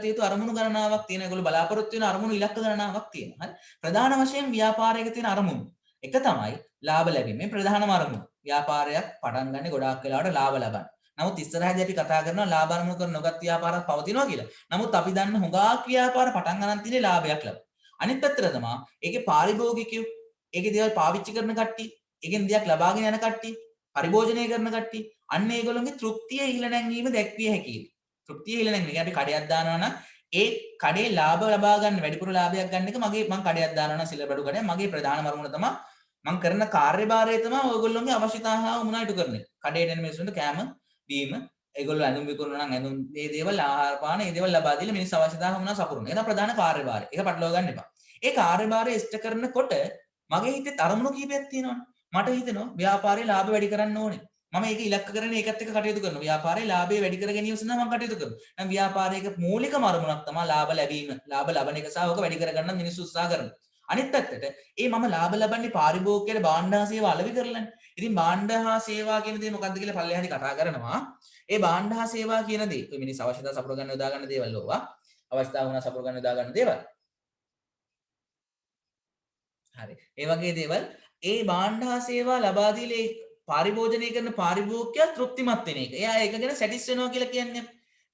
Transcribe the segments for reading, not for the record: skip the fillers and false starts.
යුතු අරමුණු ගණනාවක් තියෙනවා. ඒගොල්ලෝ බලාපොරොත්තු වෙන අරමුණු ඉලක්ක ගණනාවක් තියෙනවා. හරි. ප්‍රධාන වශයෙන් ව්‍යාපාරයක තියෙන අරමුණු. එක තමයි ලාභ ලැබීම. මේ ප්‍රධානම අරමුණ. ව්‍යාපාරයක් පටන් ගන්න ගොඩාක් වෙලාවට ලාභ ලබන්න. නමුත් ඉස්සරහදී අපි කතා කරනවා ලාභ අරමුණු කර නොගත් ව්‍යාපාරයක් පවතිනවා කියලා. නමුත් අපි දන්න හුඟක් ව්‍යාපාර පටන් ගන්න තියෙන්නේ ලාභයක් ලබන්න. අනිත් පැත්තට තමයි ඒකේ පාරිභෝගිකයෝ, ඒකේ දේවල් පාවිච්චි කරන කට්ටිය, ඒකෙන් දෙයක් ලබාගෙන යන කට්ටිය, පරිභෝජනය කරන කට්ටිය, අන්න ඒගොල්ලෝගේ තෘප්තිය ඉහළ නැංවීම දැක්විය හැකියි. තෘප්තිය ඉහළ නැංවීම. අපි කඩයක් දානවා නම් ඒ කඩේ ලාභ ලබා ගන්න වැඩිපුර ලාභයක් ගන්න එක මම කඩයක් දානවා නම් සිල්වර් බඩු කඩේ මගේ ප්‍රධාන අරමුණ තමයි මම කරන කාර්යභාරය තමයි ඔයගොල්ලෝගේ අවශ්‍යතා හා උමනා ඉටු කරන එක. කඩේට එන මිනිස්සුන්ට කෑම බීම ඒගොල්ලෝ ඇඳුම් විකුණනවා නම් ඇඳුම් මේ දේවල් ආහාර පාන මේ දේවල් ලබා දීලා මිනිස් අවශ්‍යතා හා උමනා සපුරන. ඒක තමයි ප්‍රධාන කාර්යභාරය. ඒක පටලවා ගන්න එපා. ඒ කාර්යභාරය ඉෂ්ට කරනකොට මගේ හිතේ අරමුණු කීපයක් තියෙනවනේ. මට හිතෙනවා ව්‍යාපාරයේ ලාභ වැඩි කරන්න ඕනේ. මම ඒක ඉලක්ක කරගෙන ඒකත් එක්ක කටයුතු කරනවා. ව්‍යාපාරයේ ලාභය වැඩි කර ගැනීම සඳහා මම කටයුතු කරනවා. නම් ව්‍යාපාරයක මූලිකම අරමුණක් තමයි ලාභ ලැබීම. ලාභ ලබන එක සහ ඕක වැඩි කර ගන්න මිනිස්සු උත්සාහ කරනවා. අනිත් පැත්තට මම ලාභ ලබන්නේ පාරිභෝගිකයට භාණ්ඩ හා සේවා අලෙවි කරලානේ. ඉතින් භාණ්ඩ හා සේවා කියන දේ මොකක්ද කියලා පල්ලෙහාදී කතා කරනවා. ඒ භාණ්ඩ හා සේවා කියන දේ ඔය මිනිස් අවශ්‍යතා සපුර ගන්න යොදා ගන්න දේවල් ඕවා. අවශ්‍යතාව වුණා සපුර ගන්න යොදා ගන්න දේවල්. හරි. ඒ වගේ දේවල් ඒ භාණ්ඩ හා සේවා ලබා දීලා පාරිභෝජනය කරන පාරිභෝගිකයා තෘප්තිමත් වෙන එක. එයා ඒක ගැන සැටිස් වෙනවා කියලා කියන්නේ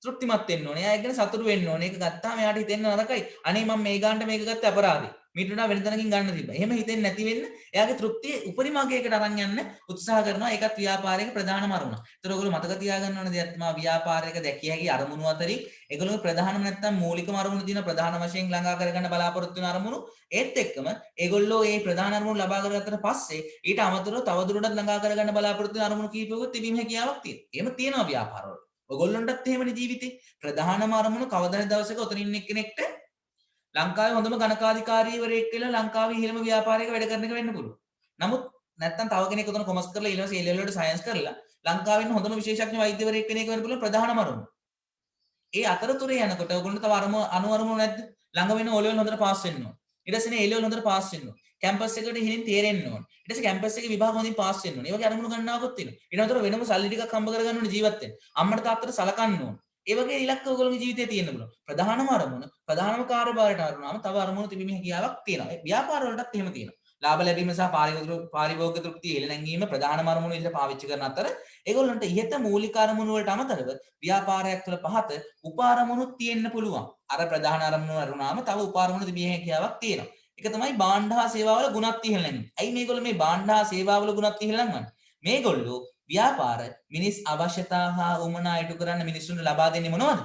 තෘප්තිමත් වෙන්න ඕනේ. එයා ඒක ගැන සතුටු වෙන්න ඕනේ. ඒක ගත්තාම එයාට හිතෙන්න නරකයි. අනේ මම මේ ගානට මේක ගත්තේ අපරාධයි. මීට වඩා වෙන තැනකින් ගන්න තිබ්බා. එහෙම හිතෙන්නේ නැති වෙන්න එයාගේ තෘප්තිය උපරිම අගයකට අරන් යන්න උත්සාහ කරනවා. ඒකත් ව්‍යාපාරයක ප්‍රධානම අරමුණ. ඒතර ඔයගොල්ලෝ මතක තියාගන්න ඕන දෙයක් තමයි ව්‍යාපාරයක දැකිය හැකි අරමුණු අතරින් ඒගොල්ලෝ ප්‍රධානම නැත්තම් මූලිකම අරමුණු දින ප්‍රධාන වශයෙන් ළඟා කරගන්න බලාපොරොත්තු වෙන අරමුණු ඒත් එක්කම ඒගොල්ලෝ මේ ප්‍රධාන අරමුණු ලබා කරගත්තට පස්සේ ඊට අමතරව තවදුරටත් ළඟා කරගන්න බලාපොරොත්තු වෙන අරමුණු කීපයකට තිබීම හැකියාවක් තියෙනවා. එහෙම තියෙනවා ව්‍යාපාරවල. ඔයගොල්ලන්ටත් එහෙමනේ ජීවිතේ. ප්‍රධානම අරමුණු කවදා හරි දවසක උතනින් එක්කෙනෙක්ට ලංකාවේ හොඳම ගණකාධිකාරීවරයෙක් කියලා ලංකාවේ ඉහළම ව්‍යාපාරයක වැඩ කරන එක වෙන්න පුළුවන්. නමුත් නැත්තම් තව කෙනෙක් උතන කොමර්ස් කරලා ඊළඟට A level වලට සයන්ස් කරලා ලංකාවේ ඉන්න හොඳම විශේෂඥ වෛද්‍යවරයෙක් වෙන එක වෙන්න පුළුවන් ප්‍රධානම අරමුණ. ඒ අතරතුරේ යනකොට ඔයගොල්ලෝ තව අරමුණු නැද්ද? ළඟ වෙන O level හොඳට පාස් වෙන්න ඕන. ඊට පස්සේ A level හොඳට පාස් වෙන්න ඕන. කැම්පස් එකට හිලින් තේරෙන්න ඕන. ඊට පස්සේ කැම්පස් එකේ විභාග හොඳින් පාස් වෙන්න ඕන. ඒ වගේ අරමුණු ගන්නවකොත් තියෙනවා. ඊට අතර වෙනම සල්ලි ටිකක් හම්බ කරගන්න ඕනේ ජීවත් වෙන්න. අම්මට තාත්තට සලකන්න ඕන. ඒ වගේ ඉලක්ක ඔයගොල්ලෝගේ ජීවිතේ තියෙන්න පුළුවන්. ප්‍රධානම අරමුණ, ප්‍රධානම කාර්යභාරයට අරුණාම තව අරමුණු තිබීමේ හැකියාවක් තියෙනවා. ඒ ව්‍යාපාර වලටත් එහෙම තියෙනවා. ලාභ ලැබීම සහ පාරිභෝගික තෘප්තිය ඉහළ නැංවීම ප්‍රධානම අරමුණු විදිහට පාවිච්චි කරන අතර ඒගොල්ලන්ට ඉහත මූලික අරමුණු වලට අමතරව ව්‍යාපාරයක් තුළ පහත උපාරමුණුත් තියෙන්න පුළුවන්. අර ප්‍රධාන අරමුණු අරුණාම තව උපාරමුණු තිබීමේ හැකියාවක් තියෙනවා. ඒක තමයි භාණ්ඩ හා සේවාවල ගුණත් ඉහළ නැංවීම. ඇයි මේගොල්ලෝ මේ භාණ්ඩ හා සේවාවල ගුණත් ඉහළ නැංවන්නේ? මේගොල්ලෝ ව්‍යාපාර මිනිස් අවශ්‍යතා හා උමනා ඉටු කරන්න මිනිස්සුන්ට ලබා දෙන්නේ මොනවද?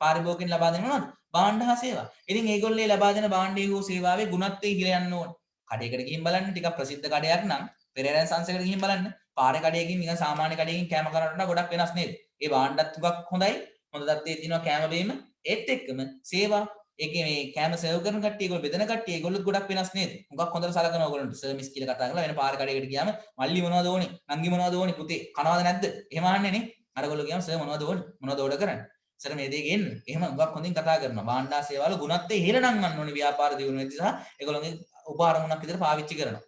පාරිභෝගිකයන් ලබා දෙන්නේ මොනවද? භාණ්ඩ හා සේවා. ඉතින් ඒගොල්ලෝ ලබා දෙන භාණ්ඩයේ හෝ සේවාවේ ගුණත්වය ඉහළ යන්න ඕන. කඩේකට ගිහින් බලන්න ටිකක් ප්‍රසිද්ධ කඩයක් නම් පෙරේරන් සංසයකට ගිහින් බලන්න. පාරේ කඩයකින් නිකන් සාමාන්‍ය කඩයකින් කෑම කරනට ගොඩක් වෙනස් නේද? ඒ භාණ්ඩත් ටිකක් හොඳයි. හොඳ තත්ත්වයේ තියෙනවා කෑම බීම. ඒත් එක්කම සේවා ඒකේ මේ කෑම සර්ව් කරන කට්ටිය ඒගොල්ලෝ බෙදෙන කට්ටිය ඒගොල්ලොත් ගොඩක් වෙනස් නේද? හුඟක් හොඳට සලකනවා ඕගොල්ලන්ට සර්විස් කියලා කතා කරලා වෙන පාර කඩේකට ගියාම මල්ලි මොනවද ඕනේ? නංගි මොනවද ඕනේ? පුතේ කනවද නැද්ද? එහෙම අහන්නේ නේ. අරගොල්ලෝ ගියාම සර් මොනවද ඕනේ? මොනවද ඕඩර් කරන්නේ? සර් මේ දේ ගේන්න. එහෙම හුඟක් හොඳින් කතා කරනවා. භාණ්ඩා සේවාවල ගුණත්වය ඉහළ නංවන්න ඕනේ ව්‍යාපාර දියුණුව වෙද්දී සහ ඒගොල්ලෝගේ උපාරමුණක් විදිහට පාවිච්චි කරනවා.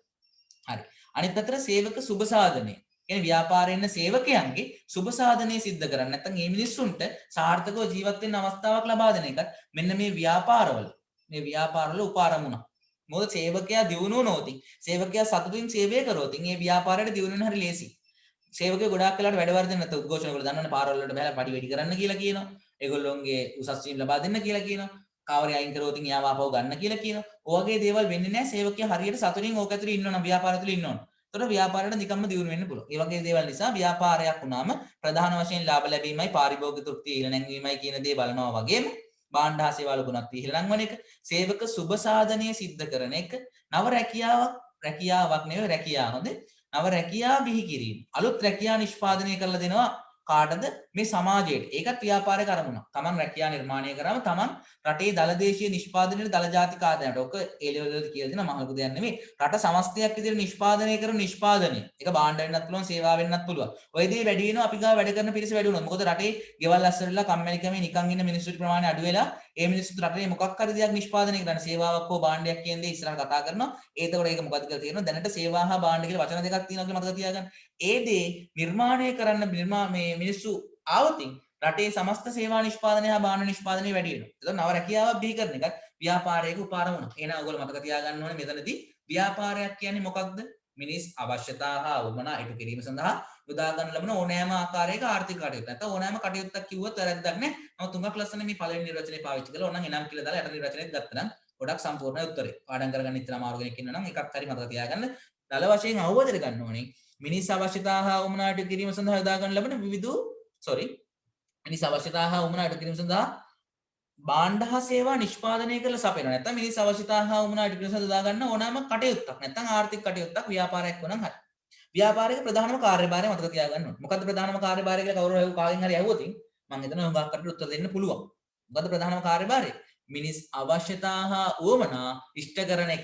හරි. අනිත් පැත්තට සේවක සුබ සාධනය. කියන්නේ ව්‍යාපාරයේ ඉන්න සේවකයන්ගේ සුබ සාධනය සිද්ධ කරන්න. නැත්නම් මේ මිනිස්සුන්ට සාර්ථකව ජීවත් වෙන්න අවස්ථාවක් ලබා දෙන එකත් මෙන්න මේ ව්‍යාපාරවල උපාරමුණ. මොකද සේවකයා දියුණුව නොවතින් සේවකයා සතුටින් සේවය කරොතින් මේ ව්‍යාපාරයට දියුණු වෙන හරි ලේසි. සේවකයෝ ගොඩාක් වෙලාවට වැඩ වර්ධන නැත්නම් උද්ඝෝෂණ කරලා දන්නවනේ පාරවල් වලට බහලා පඩි වැඩි කරන්න කියලා කියනවා. ඒගොල්ලෝන්ගේ උසස් වීම ලබා දෙන්න කියලා කියනවා. කාවරේ අයින් කරොතින් යාව ආපහු ගන්න කියලා කියනවා. ඔයගේ දේවල් වෙන්නේ නැහැ. සේවකයා හරියට සතුටින් ඕක ඇතුලේ ඉන්නවනම් ව්‍යාපාරය ඇතුලේ ඉන්නවනම්. ඒතකොට ව්‍යාපාරයට නිකම්ම දියුණු වෙන්න පුළුවන්. ඒ වගේ දේවල් නිසා ව්‍යාපාරයක් වුණාම ප්‍රධාන වශයෙන් ලාභ ලැබීමයි පාරිභෝගික තෘප්තිය ඉහළ නැංවීමයි කියන දේ බලනවා වගේම භාණ්ඩ හා සේවාවල ගුණත් ඉහළ නංවන එක, සේවක සුබ සාධනය සිද්ධ කරන එක, නව රැකියාවක් නෙවෙයි රැකියාව හොඳේ. නව රැකියා බිහි කිරීම. අලුත් රැකියා නිෂ්පාදනය කරලා දෙනවා කාටද? මේ සමාජයට. ඒකත් ව්‍යාපාරික අරමුණක්. Taman රැකියා නිර්මාණය කරාම Taman රටේ දල දේශීය නිෂ්පාදනයේ දල ජාතික ආදායමට. ඔක ඒ ලෙවල් වලදී කියලා දෙනවා මම ලොකු දෙයක් නෙමෙයි. රට සමස්තයක් විදිහට නිෂ්පාදනය කරන නිෂ්පාදනය. ඒක භාණ්ඩ වෙන්නත් පුළුවන්, සේවා වෙන්නත් පුළුවන්. ඔය දේ වැඩි වෙනවා අපි ගාව වැඩ කරන පිරිස වැඩි වුණොත්. මොකද රටේ ගෙවල් අස්සරලා කම්මැලිකමේ නිකන් ඉන්න මිනිස්සුන්ගේ ප්‍රමාණය අඩු වෙලා ඒ මිනිස්සුත් රටේ මොකක් හරි දෙයක් නිෂ්පාදනය කරන සේවාවක් හෝ භාණ්ඩයක් කියන දේ ඉස්සරහට කතා කරනවා. ඒතකොට ඒක මොකද්ද කියලා තේරෙනවා. දැනට සේවා හා භාණ්ඩ කියලා වචන දෙකක් තියෙනවා කියලා මතක තියාගන්න. ඒ දේ නිර්මාණය කරන්න මිනිස්සු ආවතින් රටේ සමස්ත සේවා නිෂ්පාදනය හා භාණ්ඩ නිෂ්පාදනය වැඩි වෙනවා. එතකොට නව රැකියාවක් බිහි කරන එකත් ව්‍යාපාරයක උපාරමුණ. එහෙනම් ඔයගොල්ලෝ මතක තියාගන්න ඕනේ මෙතනදී ව්‍යාපාරයක් කියන්නේ මොකක්ද? මිනිස් අවශ්‍යතා හා උවමනා ඉටු කිරීම සඳහා යොදා ගන්න ලබන ඕනෑම ආකාරයක ආර්ථික කටයුතු. නැත්නම් ඕනෑම කටයුත්තක් කිව්වොත් වැරද්දක් නැහැ. නමුත් තුඟක් ලස්සන මේ පළවෙනි නිර්වචනය පාවිච්චි කළා. ඕනනම් එනම් කියලා දාලා යට නිර්වචනයත් ගත්තා නම් ගොඩක් සම්පූර්ණයි උත්තරේ. පාඩම් කරගන්න ඉතන අමාරු කෙනෙක් ඉන්නවා නම් එකක් හරි මතක තියාගන්න. දල වශයෙන් අවබෝධ කරගන්න ඕනේ. මිනිස් අවශ්‍යතා හා උවමනා ඉටු කිරීම සඳහා යොදා ගන්න ලබන මිනිස් අවශ්‍යතා හා උවමනා ඉටු කිරීම සඳහා භාණ්ඩ හා සේවා නිෂ්පාදනය කරලා සපයනවා. නැත්නම් මිනිස් අවශ්‍යතා හා උවමනා ඉටු කිරීම සඳහා යොදා ගන්න ඕනෑම කටයුත්තක්. නැත්නම් ආර්ථික කටයුත්තක් ව්‍යාපාරයක් වුණනම් හරි. ව්‍යාපාරික ප්‍රධානම කාර්යභාරය මතක තියාගන්න ඕනේ. මොකද්ද ප්‍රධානම කාර්යභාරය කියලා කවුරු කාගෙන් හරි අහුවොත් මම හිතනවා හුඟක් කටට උත්තර දෙන්න පුළුවන්. මොකද්ද ප්‍රධානම කාර්යභාරය? මිනිස් අවශ්‍යතා හා උවමනා ඉෂ්ට කරන එක.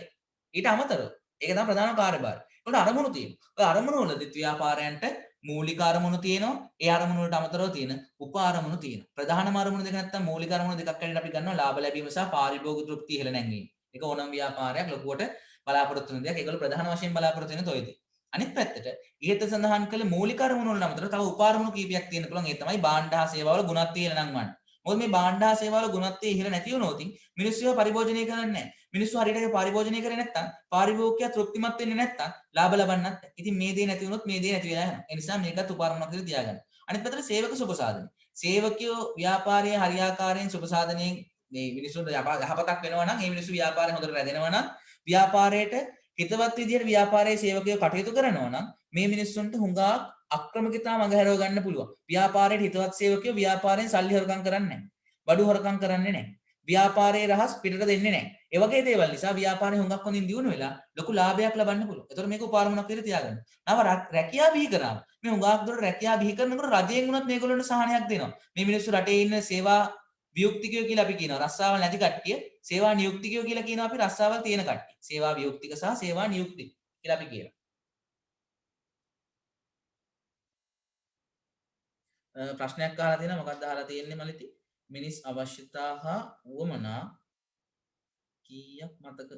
ඊට අමතරව ඒක තමයි ප්‍රධානම කාර්යභාරය. ඒකට අරමුණු තියෙනවා. ඔය අරමුණු වලදී ව්‍යාපාරයන්ට මූලික අරමුණු තියෙනවා. ඒ අරමුණු වලට අමතරව තියෙන උප අරමුණු තියෙනවා. ප්‍රධානම අරමුණු දෙක නැත්තම් මූලික අරමුණු දෙකක් හැටියට අපි ගන්නවා ලාභ ලැබීම සහ පාරිභෝගික තෘප්තිය ඉහළ නැංවීම. ඒක ඕනම ව්‍යාපාරයක් ලොකුවට බලාපොරොත්තු වෙන දෙයක්. ඒගොල්ලෝ ප්‍රධාන වශයෙන් බලාපොරොත්තු වෙන තොයදී. අනිත් පැත්තට ඉහත සඳහන් කළ මූලික අරමුණු වල අමතරව තව උප අරමුණු කීපයක් තියෙන්න පුළුවන්. ඒ තමයි භාණ්ඩ හා සේවාවල ගුණත්වය ඉහළ නංවන්න. මොකද මේ භාණ්ඩ හා සේවාවල ගුණත්වය ඉහළ නැති වුණොත් මිනිස්සුව පරිභෝජනය කරන්නේ නැහැ. මිනිස්සු හරියට පරිභෝජනය කරේ නැත්නම් පාරිභෝගිකයා තෘප්තිමත් වෙන්නේ නැත්නම් ලාභ ලබන්නත් නැහැ. ඉතින් මේ දේ නැති වුණොත් මේ දේ නැති වෙලා යනවා. ඒ නිසා මේකත් උප අරමුණක් විදිහට තියාගන්න. අනිත් පැත්තට සේවක සුබසාධන. සේවකයෝ ව්‍යාපාරයේ හරියාකාරයෙන් සුබසාධනයෙන් මේ මිනිස්සුන්ට යහපතක් වෙනවා නම් මේ මිනිස්සු ව්‍යාපාරය හොඳට රැඳෙනවා නම් ව්‍යාපාරයට හිතවත් විදිහට ව්‍යාපාරයේ සේවකයෝ කටයුතු කරනවා නම් මේ මිනිස්සුන්ට හුඟක් අක්‍රමිකතා මඟහැරව ගන්න පුළුවන්. ව්‍යාපාරයේ හිතවත් සේවකයෝ ව්යාපාරයෙන් සල්ලි හොරකම් කරන්නේ නැහැ. බඩු හොරකම් කරන්නේ නැහැ. ව්‍යාපාරයේ රහස් පිටට දෙන්නේ නැහැ. ඒ වගේ දේවල් නිසා ව්‍යාපාරය හුඟක් හොඳින් දියුණු වෙලා ලොකු ලාභයක් ලබන්න පුළුවන්. ඒතකොට මේක උපාරමුණක් විදිහට තියාගන්න. නව රැකියාව බිහි කරාම මේ හුඟක් දුර රැකියාව බිහි කරනකොට රජයෙන් උනත් මේගොල්ලන්ට සහනයක් දෙනවා. මේ මිනිස්සු රටේ ඉන්න සේවා වියුක්තිකයෝ කියලා අපි කියනවා. රස්සාවල් නැති කට්ටිය සේවා නියුක්තිකයෝ කියලා කියනවා අපි රස්සාවල් තියෙන කට්ටිය. සේවා වියුක්තික සහ සේවා නියුක්තික කියලා අපි කියනවා. ප්‍රශ්නයක් අහලා තියෙනවා. මොකක්ද අහලා තියෙන්නේ මලිති? මිනිස් අවශ්‍යතා හා උවමනා කීයක් මතක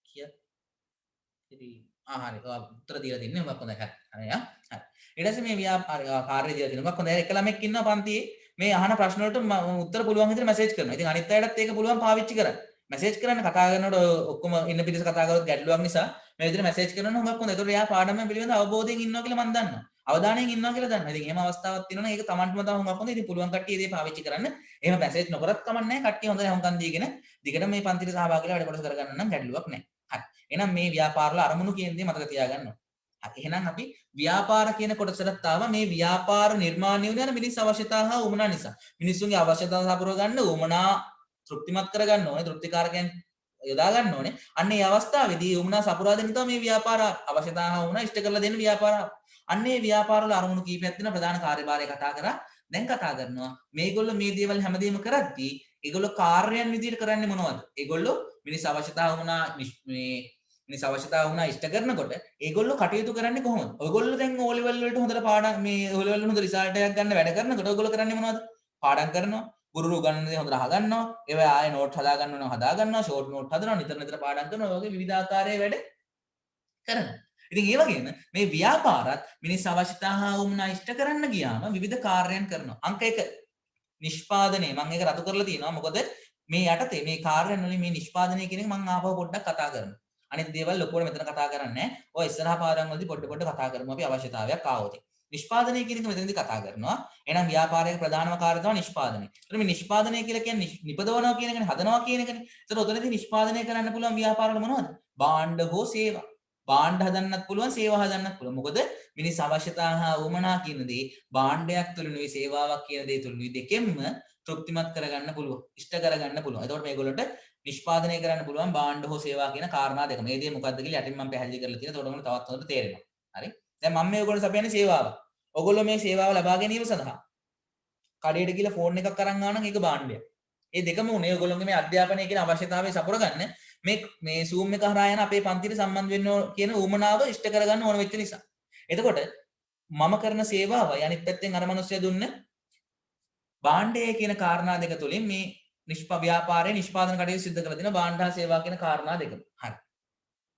කියක් හරි උත්තර දීලා තින්නේ මොකක් හොඳයි හරි හරි ඊට පස්සේ මේ කාර්ය දීලා තිනවා මොකක් හොඳයි එක ළමෙක් ඉන්නවා පන්තියේ මේ අහන ප්‍රශ්න වලට උත්තර පුළුවන් විදිහට මැසේජ් කරනවා. ඉතින් අනිත් අයටත් ඒක පුළුවන් පාවිච්චි කරන්න. මැසේජ් කරන්න කතා කරනකොට ඔක්කොම ඉන්න පිරිස කතා කරොත් ගැටලුවක් නිසා මේ විදිහට මැසේජ් කරනවා හොඟක් හොඳයි. ඒතකොට එයා පාඩම පිළිබඳ අවබෝධයෙන් ඉන්නවා කියලා මම දන්නවා. අවධානයෙන් ඉන්නවා කියලා දන්නවා. ඉතින් එහෙම අවස්ථාවක් තියෙනවා. ඒක Tamanටම තව හොඟක් හොඳයි. ඉතින් පුළුවන් කට්ටිය ඒ දේ පාවිච්චි කරන්න. එහෙම මැසේජ් නොකරත් කමක් නැහැ. කට්ටිය හොඳයි හොංකම් දීගෙන දිගට මේ පන්තිට සහභාගී වෙලා වැඩ කොටස කරගන්න නම් ගැටලුවක් නැහැ. හරි. එහෙනම් මේ ව්‍යාපාරවල අරමුණු කියන දේ මතක තියාගන්න ඕනේ. හරි. එහෙනම් අපි ව්‍යාපාර කියන කොටසට ආවා. මේ ව්‍යාපාර නිර්මාණය වුණ යන මිනිස් අවශ්‍යතා හා උවමනා නිසා. මිනිස්සුන්ගේ අවශ්‍යතා සපුරව ගන්න උවමනා තෘප්තිමත් කරගන්න ඕනේ. තෘප්තිකාරකයන් යොදා ගන්න ඕනේ. අන්න ඒ අවස්ථාවේදී උවමනා සපුරා දෙන්න තමයි මේ ව්‍යාපාර අවශ්‍යතා හා උවමනා ඉෂ්ට කරලා දෙන්න ව්‍යාපාර. අන්න ඒ ව්‍යාපාරවල අරමුණු කීපයක් තියෙන ප්‍රධාන කාර්යභාරය කතා කරා. දැන් කතා කරනවා මේගොල්ලෝ මේ දේවල් හැමදේම කරද්දී ඒගොල්ලෝ කාර්යයන් විදිහට කරන්නේ මොනවද? ඒගොල්ලෝ මිනිස් අවශ්‍යතා වුණා මිනිස් අවශ්‍යතා වුණා ඉෂ්ට කරනකොට ඒගොල්ලෝ කටයුතු කරන්නේ කොහොමද? ඔයගොල්ලෝ දැන් O level වලට හොඳට පාඩම් මේ O level වල හොඳ රිසල්ට් එකක් ගන්න වැඩ කරනකොට ඔයගොල්ලෝ කරන්නේ මොනවද? පාඩම් කරනවා, ගුරුවරු උගන්වන දේ හොඳට අහගන්නවා, ඒවා ආයෙ නෝට් හදා ගන්නවා, හදා ගන්නවා, ෂෝට් නෝට් හදනවා, නිතර පාඩම් කරනවා, ඔය වගේ විවිධාකාරයේ වැඩ කරනවා. ඉතින් ඒ වගේම මේ ව්‍යාපාරත් මිනිස් අවශ්‍යතා හා උවමනා ඉෂ්ට කරන්න ගියාම විවිධ කාර්යයන් කරනවා. අංක 1 නිෂ්පාදනය මම ඒක රතු කරලා තියෙනවා. මොකද මේ යටතේ මේ කාර්යයන් වලින් මේ නිෂ්පාදනය කියන එක මම ආපහු පොඩ්ඩක් කතා කරනවා. අනිත් දේවල් ලොකුවට මෙතන කතා කරන්නේ නැහැ. ඔය ඉස්සරහා පාඩම් වලදී පොඩ කතා කරමු අපි අවශ්‍යතාවයක් ආවොත්. නිෂ්පාදනය කියන එක මෙතනදී කතා කරනවා. එහෙනම් ව්‍යාපාරයේ ප්‍රධානම කාර්යය තමයි නිෂ්පාදනය. ඒතර මේ නිෂ්පාදනය කියලා කියන්නේ නිපදවනවා කියන එකනේ, හදනවා කියන එකනේ. ඒතර උතනදී නිෂ්පාදනය කරන්න පුළුවන් ව්‍යාපාරවල මොනවද? භාණ්ඩ හෝ සේවා. භාණ්ඩ හදන්නත් පුළුවන්, සේවා හදන්නත් පුළුවන්. මොකද මිනිස් අවශ්‍යතා හා උවමනා කියන දේ භාණ්ඩයක් තුලිනුයි සේවාවක් කියන දේ තුලිනුයි දෙකෙන්ම තෘප්තිමත් කරගන්න පුළුවන්, ඉෂ්ට කරගන්න පුළුවන්. එතකොට මේගොල්ලන්ට නිෂ්පාදනය කරන්න පුළුවන් භාණ්ඩ හෝ සේවා කියන කාරණා දෙක. මේ දේ මොකද්ද කියලා යටින් මම පැහැදිලි කරලා තියෙනවා. එතකොට ඔයගොල්ලන්ට තවත් හොඳට තේරෙනවා. හරි? දැන් මම මේ ඔයගොල්ලන්ට සපයන්නේ සේවාව. ඔයගොල්ලෝ මේ සේවාව ලබා ගැනීම සඳහා කඩේට ගිහලා ෆෝන් එකක් අරන් ආව නම් ඒක භාණ්ඩයක්. මේ දෙකම උනේ ඔයගොල්ලෝගේ මේ අධ්‍යාපනය කියන අවශ්‍යතාවය සපුර ගන්න මේ Zoom එක හරහා යන අපේ පන්තියට සම්බන්ධ වෙන්න කියන උවමනාව ඉෂ්ට කරගන්න ඕන වෙච්ච නිසා. එතකොට මම කරන සේවාවයි අනිත් පැත්තෙන් අර මිනිස්සු දුන්න භාණ්ඩය කියන කාරණා දෙක තුලින් මේ ව්‍යාපාරයේ නිෂ්පාදන කටයුතු සිදු කරලා දෙන භාණ්ඩ හා සේවා කියන කාරණා දෙක. හරි.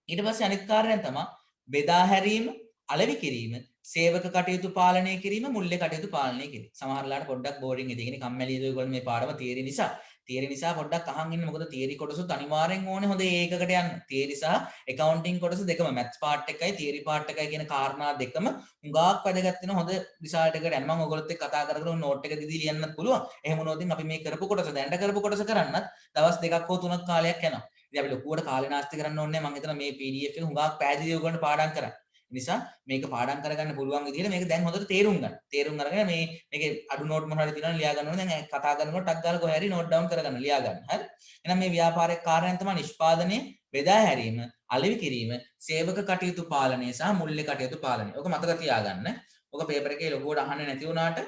ඊට පස්සේ අනිත් කාර්යයන් තමයි බෙදා හැරීම, අලෙවි කිරීම, සේවක කටයුතු පාලනය කිරීම, මුල්‍ය කටයුතු පාලනය කිරීම. සමහරලාට පොඩ්ඩක් බෝරින් ඉතින් කම්මැලිද ඔයගොල්ලෝ මේ පාඩම තියරි නිසා. තියරි නිසා පොඩ්ඩක් අහන් ඉන්න. මොකද තියරි කොටසත් අනිවාර්යෙන් ඕනේ හොඳ ඒකකට යන්න. තියරි සහ accounting කොටස දෙකම maths part එකයි theory part එකයි කියන කාරණා දෙකම හුඟක් වැදගත් වෙන හොඳ රිසල්ට් එකකට යන්න. මම ඔයගොල්ලොත් එක්ක කතා කර කර නෝට් එක දීදී ලියන්නත් පුළුවන්. එහෙම වුණොත් අපි මේ කරපු කොටස දැනට කරපු කොටස කරන්නත් දවස් දෙකක් හෝ තුනක් කාලයක් යනවා. ඉතින් අපි ලොකුවට කාලේ නාස්ති කරන්න ඕනේ නැහැ. මම හිතනවා මේ PDF එක හුඟක් පැහැදිලිව ඔයගොල්ලන්ට පාඩම් කරන්න. නිසා මේක පාඩම් කරගන්න පුළුවන් විදිහට මේක දැන් හොඳට තේරුම් ගන්න. තේරුම් අරගෙන මේකේ අඩු නෝට් මොනවද තියෙනවද ලියා ගන්න ඕනේ. දැන් කතා කරනකොට ටක් ගාලා කොහේ හරි නෝට් ඩවුන් කරගන්න ලියා ගන්න. හරි. එහෙනම් මේ ව්‍යාපාරික කාර්යයන් තමයි නිෂ්පාදනය, බෙදා හැරීම, අලෙවි කිරීම, සේවක කටයුතු පාලනය සහ මුල්‍ය කටයුතු පාලනය. ඔක මතක තියාගන්න. ඔක පේපර් එකේ ලොකුවට අහන්නේ නැති වුණාට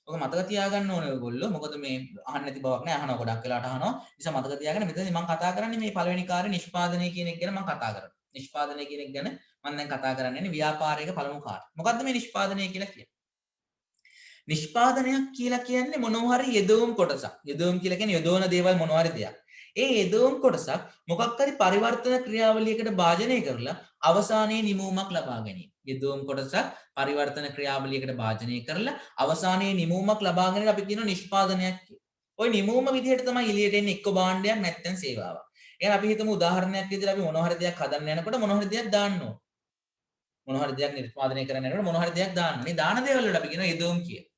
ඔක මතක තියාගන්න ඕනේ ඔයගොල්ලෝ. මොකද මේ අහන්න නැති බවක් නෑ. අහනවා ගොඩක් වෙලාට අහනවා. නිසා මතක තියාගන්න. මෙතනදී මම කතා කරන්නේ මේ පළවෙනි කාර්ය නිෂ්පාදනය කියන එක ගැන මම කතා කරනවා. නිෂ්පාදනය කියන එක ගැන මම දැන් කතා කරන්නේ ව්‍යාපාරයක පළමු කාර්ය. මොකද්ද මේ නිෂ්පාදනය කියලා කියන්නේ? නිෂ්පාදනයක් කියලා කියන්නේ මොනවා හරි යෙදවුම් කොටසක්. යෙදවුම් කියලා කියන්නේ යොදවන දේවල් මොනවා හරි දෙයක්. ඒ යෙදවුම් කොටසක් මොකක් හරි පරිවර්තන ක්‍රියාවලියකට භාජනය කරලා අවසානයේ නිමවුමක් ලබා ගැනීම. යෙදවුම් කොටසක් පරිවර්තන ක්‍රියාවලියකට භාජනය කරලා අවසානයේ නිමවුමක් ලබා ගැනීම අපි කියනවා නිෂ්පාදනයක් කියලා. ওই නිමවුම විදිහට තමයි එළියට එන්නේ එක්ක භාණ්ඩයක් නැත්නම් සේවාවක්. එහෙනම් අපි හිතමු උදාහරණයක් විදිහට අපි මොනවා හරි දෙයක් හදන්න යනකොට මොනවා හරි දෙයක් දාන්න ඕන. මොනවා හරි දෙයක් නිෂ්පාදනය කරන්න යනකොට මොනවා හරි දෙයක් දාන්න. මේ දාන දේවල් වලට අපි කියනවා යෙදවුම් කියලා.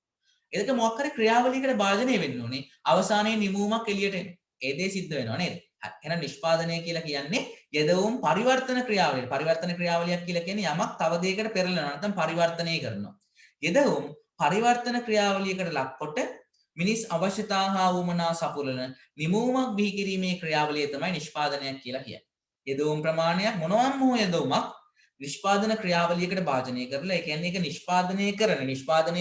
ඒක මොකක් හරි ක්‍රියාවලියකට භාජනය වෙන්න ඕනේ. අවසානයේ නිමවුමක් එළියට එන්න. ඒ දේ සිද්ධ වෙනවා නේද? එහෙනම් නිෂ්පාදනය කියලා කියන්නේ යෙදවුම් පරිවර්තන ක්‍රියාවලිය. පරිවර්තන ක්‍රියාවලියක් කියලා කියන්නේ යමක් තව දෙයකට පෙරලනවා නැත්නම් පරිවර්තනය කරනවා. යෙදවුම් පරිවර්තන ක්‍රියාවලියකට ලක්කොට මිනිස් අවශ්‍යතා හා වුමනා සපුරන නිමවුමක් බිහි කිරීමේ ක්‍රියාවලිය තමයි නිෂ්පාදනයක් කියලා කියන්නේ. යෙදවුම් ප්‍රමාණයක් මොනවාම හෝ යෙදවුමක් නිෂ්පාදන ක්‍රියාවලියකට භාජනය කරලා ඒ කියන්නේ ඒක නිෂ්පාදනය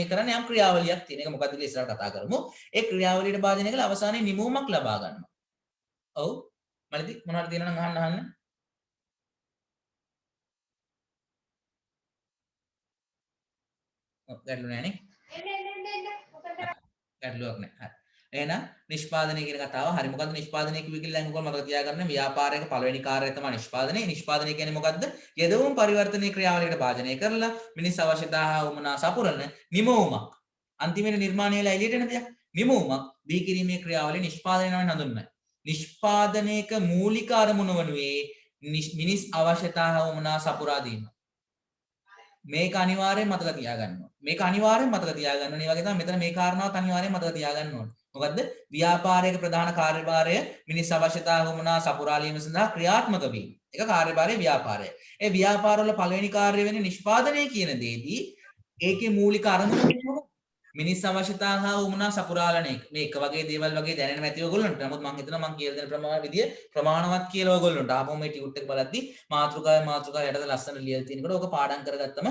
කරන යම් ක්‍රියාවලියක් තියෙන. ඒක මොකක්ද කියලා ඉස්සරහට කතා කරමු. ඒ ක්‍රියාවලියට භාජනය කරලා අවසානයේ නිමවුමක් ලබා ගන්නවා. ඔව්. මලදි මොනවද තියෙනවනම් අහන්න. ඔව් ගැටලු නෑනේ. ගැටලුවක් නෑ. හරි. එහෙනම් නිෂ්පාදනය කියන කතාව හරි. මොකද්ද නිෂ්පාදනය කිව්වේ කියලා දැන් ඔයගොල්ලෝ මතක තියාගන්න. ව්‍යාපාරයක පළවෙනි කාර්යය තමයි නිෂ්පාදනය. නිෂ්පාදනය කියන්නේ මොකද්ද? යෙදවුම් පරිවර්තනීය ක්‍රියාවලියකට භාජනය කරලා මිනිස් අවශ්‍යතා හා වුමනා සපුරන නිමවුමක්. අන්තිමේට නිර්මාණය වෙලා එළියට එන දෙයක්. නිමවුමක් බිහි කිරීමේ ක්‍රියාවලිය නිෂ්පාදනය නම් හඳුන්වන්නේ. නිෂ්පාදනයක මූලික අරමුණ වනුයේ මිනිස් අවශ්‍යතා හා වුමනා සපුරා දීම. මේක අනිවාර්යෙන් මතක තියාගන්න ඕනේ. මේක අනිවාර්යෙන් මතක තියාගන්න ඕනේ. ඒ වගේ තමයි මෙතන මේ කාරණාවත් අනිවාර්යෙන් මතක තියාගන්න ඕනේ. මොකද්ද? ව්‍යාපාරයක ප්‍රධාන කාර්යභාරය මිනිස් අවශ්‍යතා වුමනා සපුරාලීම සඳහා ක්‍රියාත්මක වීම. ඒක කාර්යභාරයේ ව්‍යාපාරය. ඒ ව්‍යාපාරවල පළවෙනි කාර්යය වෙන්නේ නිෂ්පාදනය කියන දේදී ඒකේ මූලික අරමුණ මොකක්ද? මිනිස් අවශ්‍යතා හා වුමනා සපුරාලන එක. මේ එක වගේ දේවල් වගේ දැනෙන්න ඇති ඔයගොල්ලන්ට. නමුත් මම හිතනවා මම කියලා දෙන ප්‍රමාණ විදිය ප්‍රමාණවත් කියලා ඔයගොල්ලන්ට. ආපහු මේ ටියුට් එක බලද්දී මාතෘකාව යටතේ ලස්සන ලියලා තියෙනකොට ඕක පාඩම් කරගත්තම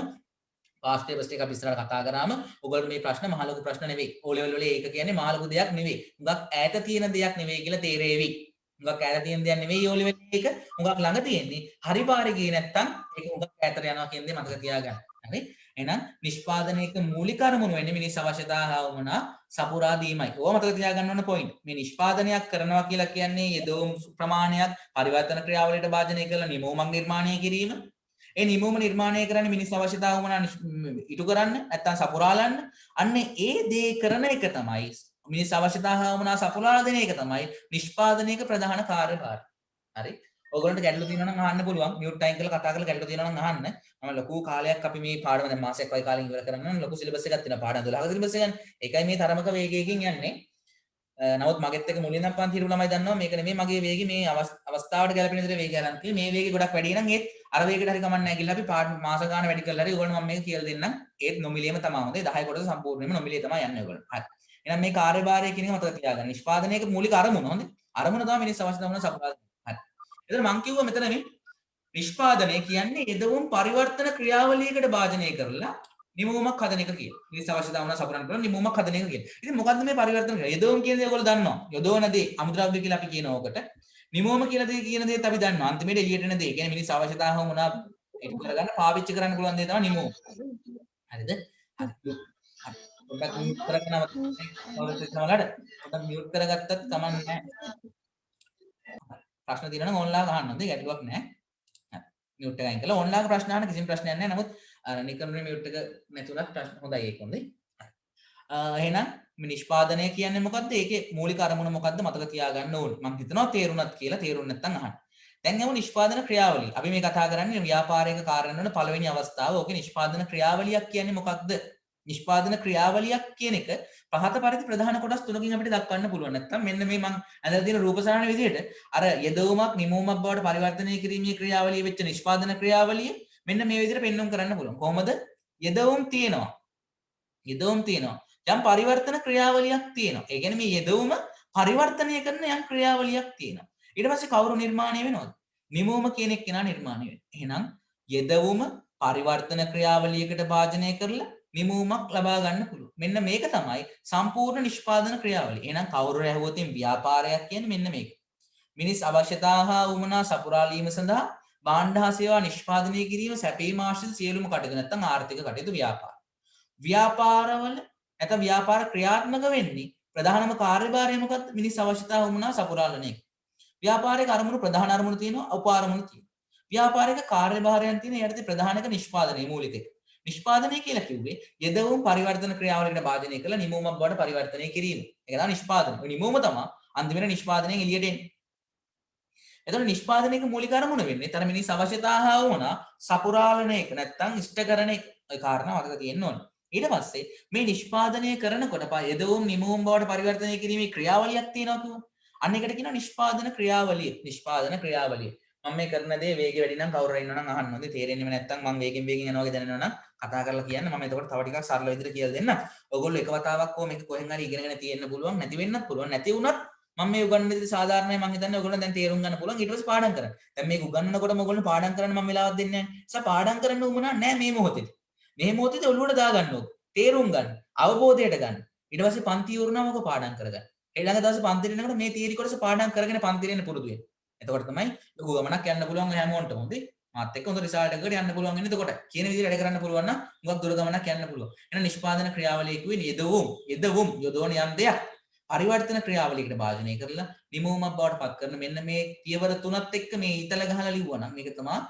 පාස් පේපර්ස් ටික අපි ඉස්සරහට කතා කරාම ඔයගොල්ලෝ මේ ප්‍රශ්න මහ ලොකු ප්‍රශ්න නෙවෙයි. O level වල ඒක කියන්නේ මහ ලොකු දෙයක් නෙවෙයි. හුඟක් ඈත තියෙන දෙයක් නෙවෙයි කියලා තේරෙවි. හුඟක් ඈත තියෙන දෙයක් නෙවෙයි O level එක. හුඟක් ළඟ තියෙන්නේ. හරි පාරේ ගියේ නැත්තම් ඒක හුඟක් ඈතට යනවා කියන දේ මතක තියාගන්න. හරි? එහෙනම් නිෂ්පාදනයේක මූලික අරමුණ වෙන්නේ මිනිස් අවශ්‍යතා හා වුමනා සපුරා දීමයි. ඕවා මතක තියාගන්න ඕන පොයින්ට්. මේ නිෂ්පාදනයක් කරනවා කියලා කියන්නේ යෙදවුම් ප්‍රමාණයක් පරිවර්තන ක්‍රියාවලියට භාජනය කරලා නිමවුමක් නිර්මාණය කිරීම. ඒ නිමවුම නිර්මාණය කරන්න මිනිස් අවශ්‍යතාව වුණා ඉටු කරන්න නැත්තම් සපුරාලන්න. අන්න ඒ දේ කරන එක තමයි මිනිස් අවශ්‍යතාව වුණා සපුරාලා දෙන එක තමයි නිෂ්පාදනයේක ප්‍රධාන කාර්යභාරය. හරි? ඔයගොල්ලන්ට ගැටලු තියෙනවා නම් අහන්න පුළුවන්. මියුට් ටයිම් කරලා කතා කරලා ගැටලු තියෙනවා නම් අහන්න. මම ලොකු කාලයක් අපි මේ පාඩම දැන් මාසයක් වගේ කාලෙකින් ඉවර කරන්න නම් ලොකු සිලබස් එකක් තියෙනවා. පාඩම් 12ක සිලබස් එකක්. ඒකයි මේ තරමක වේගයකින් යන්නේ. නමුත් මගෙත් එක්ක මුලින් නම් පන්ති හිටපු ළමයි දන්නවා මේක නෙමෙයි මගේ වේගය මේ අවස්ථාවට ගැලපෙන විදිහට වේගය අරන් තියෙන්නේ. මේ වේගය ගොඩක් වැඩි නම් ඒත් අර වේගයට හරි කමක් නැහැ කියලා අපි මාස ගාන වැඩි කරලා හරි ඕගොල්ලෝ මම මේක කියලා දෙන්නම්. ඒත් නොමිලියම තමයි හොඳේ. 10 කොටස සම්පූර්ණයෙන්ම නොමිලිය තමයි යන්නේ ඔයගොල්ලෝ. හරි. එහෙනම් මේ කාර්යභාරය කියන එක මතක තියාගන්න. නිෂ්පාදනයේක මූලික අරමුණ හොඳේ. අරමුණ තමයි මිනිස් අවශ්‍යතාව වුණ සපුරා. හරි. එතන මම කිව්වා මෙතන මේ නිෂ්පාදනය කියන්නේ යෙදවුම් පරිවර්තන ක්‍රියාවලියකට භාජනය කරලා නිමවුමක් හදන එක කියලා. මිනිස් අවශ්‍යතාව වුණා සපුරන්න පුළුවන් නිමවුමක් හදන එක කියලා. ඉතින් මොකද්ද මේ පරිවර්තන ක්‍රියාව? යෙදවුම් කියන දේ ඔයගොල්ලෝ දන්නවා. යොදවන දේ අමුද්‍රව්‍ය කියලා අපි කියනවා ඔකට. නිමවුම කියලා දේ කියන දේත් අපි දන්නවා. අන්තිමේට එළියට එන දේ. කියන්නේ මිනිස් අවශ්‍යතාව වුණා ඉටු කරගන්න පාවිච්චි කරන්න පුළුවන් දේ තමයි නිමවුම. හරිද? හරි. පොඩ්ඩක් මියුට් කරගන්නව. පොඩ්ඩක් මියුට් කරගත්තත් කමක් නැහැ. ප්‍රශ්න තියෙනවා නම් ඕන්ලායින් අහන්න. හොඳයි ගැටලුවක් නැහැ. මියුට් එක අයින් කළා. ඕන්ලාගේ ප්‍රශ්න අහන්න කිසිම ප්‍රශ්නයක් නැහැ. නමුත් අර නිකම්නේ මියුට් එක නැතුණත් ප්‍රශ්න හොඳයි ඒක හොඳයි. එහෙනම් මේ නිෂ්පාදනය කියන්නේ මොකද්ද? ඒකේ මූලික අරමුණ මොකද්ද මතක තියාගන්න ඕනේ. මම හිතනවා තේරුණත් කියලා තේරුම් නැත්නම් අහන්න. දැන් යමු නිෂ්පාදන ක්‍රියාවලිය. අපි මේ කතා කරන්නේ ව්‍යාපාරික කාර්යන වල පළවෙනි අවස්ථාව. ඕකේ නිෂ්පාදන ක්‍රියාවලියක් කියන්නේ මොකක්ද? නිෂ්පාදන ක්‍රියාවලියක් කියන එක පහත පරිදි ප්‍රධාන කොටස් තුනකින් අපිට දක්වන්න පුළුවන්. නැත්නම් මෙන්න මේ මම අඳලා තියෙන රූපසාරණ විදිහට අර යෙදවුමක් නිමවුමක් බවට පරිවර්තනය කිරීමේ ක්‍රියාවලිය වෙච්ච නිෂ්පාදන ක්‍රියාවලිය මෙන්න මේ විදිහට පෙන්වන්න කරන්න පුළුවන්. කොහොමද? යෙදවුම් තියෙනවා. යෙදවුම් තියෙනවා. යම් පරිවර්තන ක්‍රියාවලියක් තියෙනවා. ඒ කියන්නේ මේ යෙදවුම පරිවර්තනය කරන යම් ක්‍රියාවලියක් තියෙනවා. ඊට පස්සේ කවුරු නිර්මාණය වෙනවද? නිමවුම කියන එක්කෙනා නිර්මාණය වෙනවා. එහෙනම් යෙදවුම පරිවර්තන ක්‍රියාවලියකට භාජනය කරලා නිමවුමක් ලබා ගන්න පුළුවන්. මෙන්න මේක තමයි සම්පූර්ණ නිෂ්පාදන ක්‍රියාවලිය. එහෙනම් කවුරු ඇහුවොත් ව්‍යාපාරයක් කියන්නේ මෙන්න මේක. මිනිස් අවශ්‍යතා හා උවමනා සපුරාලීම සඳහා භාණ්ඩ හා සේවා නිෂ්පාදනය කිරීම සැපීම ආශ්‍රිත සියලුම කටයුතු නැත්නම් ආර්ථික කටයුතු ව්‍යාපාර. ව්‍යාපාරවල නැත්නම් ව්‍යාපාර ක්‍රියාත්මක වෙන්නේ ප්‍රධානම කාර්යභාරය මොකක්ද? මිනිස් අවශ්‍යතා වුණා සපුරාලන එක. ව්‍යාපාරික අරමුණු ප්‍රධාන අරමුණු තියෙනවා, උපාරමුණු තියෙනවා. ව්‍යාපාරික කාර්යභාරයන් තියෙන යටතේ ප්‍රධානක නිෂ්පාදනයේ මූලික එක. නිෂ්පාදනය කියලා කිව්වේ යෙදවුම් පරිවර්තන ක්‍රියාවලියකට භාජනය කරලා නිමවුමක් බවට පරිවර්තනය කිරීම. ඒක තමයි නිෂ්පාදනය. ඔය නිමවුම තමයි අන්තිමට නිෂ්පාදනයෙන් එළියට එන්නේ. එතකොට නිෂ්පාදනයක මූලික අරමුණ වෙන්නේ තර මිනිස් අවශ්‍යතා හා වුණා සපුරාලන එක නැත්නම් ඉෂ්ට කරන එක. ඔය කාරණා මතක තියෙන්න ඕනේ. ඊට පස්සේ මේ නිෂ්පාදනය කරනකොට යෙදවුම් නිමවුම් බවට පරිවර්තනය කිරීමේ ක්‍රියාවලියක් තියෙනවා කිව්වා. අන්න ඒකට කියනවා නිෂ්පාදන ක්‍රියාවලිය. නිෂ්පාදන ක්‍රියාවලිය. මම මේ කරන දේ වේගය වැඩි නම් කවුරු හරි ඉන්නවනම් අහන්න ඕනේ. තේරෙන්නේම නැත්නම් මම වේගෙන් යනවා වගේ දැනෙනවා නම් කතා කරලා කියන්න. මම එතකොට තව ටිකක් සරල විදිහට කියලා දෙන්නම්. ඔයගොල්ලෝ එක වතාවක් කොහොම මේක කොහෙන් හරි ඉගෙනගෙන තියෙන්න පුළුවන්. නැති වෙන්නත් පුළුවන්. නැති වුණත් මම මේ උගන්වන විදිහ සාධාරණයි. මම හිතන්නේ ඔයගොල්ලෝ දැන් තේරුම් ගන්න පුළුවන්. ඊට පස්සේ පාඩම් කරන්න. දැන් මේක උගන්වනකොට ඔයගොල්ලෝ පාඩම් කරන්න මම වෙලාවක් දෙන්නේ නැහැ. නිසා පාඩම් කරන්න උවමනා නැහැ මේ මොහොතේදී. මේ මොහොතේදී ඔළුවට දාගන්න ඕක. තේරුම් ගන්න. අවබෝධයට ගන්න. ඊට පස්සේ පන්ති ඉවරනම ඔක පාඩම් කරගන්න. ඊළඟ දවසේ පන්තිට එනකොට මේ තියරි කොටස පාඩම් කරගෙන පන්තිට එන්න පුරුදු වෙන්න. එතකොට තමයි ලොකු ගමනක් යන්න පුළුවන් ඔය හැමෝටම. හොඳේ. මාත් එක්ක හොඳ රිසල්ට් එකකට යන්න පුළුවන් වෙන්නේ එතකොට. කියන විදිහට වැඩ කරන්න පුළුවන් නම් මුගක් දුර ගමනක් යන්න පුළුවන්. එහෙනම් නිෂ්පාදන ක්‍රියාවලිය කිව්වේ යෙදවුම් යොදවන යම් දෙයක් පරිවර්තන ක්‍රියාවලියකට භාජනය කරලා නිමවුමක් බවට පත් කරන මෙන්න මේ පියවර තුනත් එක්ක මේ ඊතල ගහලා ලිව්වා නම් මේක තමයි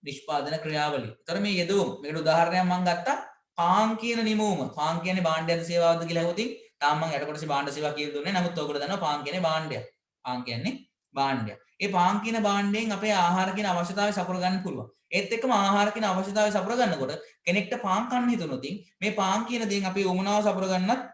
නිෂ්පාදන ක්‍රියාවලිය. ඒතර මේ යෙදවුම් මේකට උදාහරණයක් මම ගත්තා. පාන් කියන නිමවුම. පාන් කියන්නේ භාණ්ඩයද සේවාවද කියලා අහුවොතින් තාම මම යට කොටසේ භාණ්ඩ සේවා කියලා දුන්නේ. නමුත් ඔයගොල්ලෝ දන්නවා පාන් කියන්නේ භාණ්ඩයක්. පාන් කියන්නේ භාණ්ඩයක්. ඒ පාන් කියන භාණ්ඩයෙන් අපේ ආහාර කියන අවශ්‍යතාවය සපුර ගන්න පුළුවන්. ඒත් එක්කම ආහාර කියන අවශ්‍යතාවය සපුර ගන්නකොට කෙනෙක්ට පාන් කන්න හිතුනොත් මේ පාන් කියන දේෙන් අපේ උමනාව සපුර ගන්නත්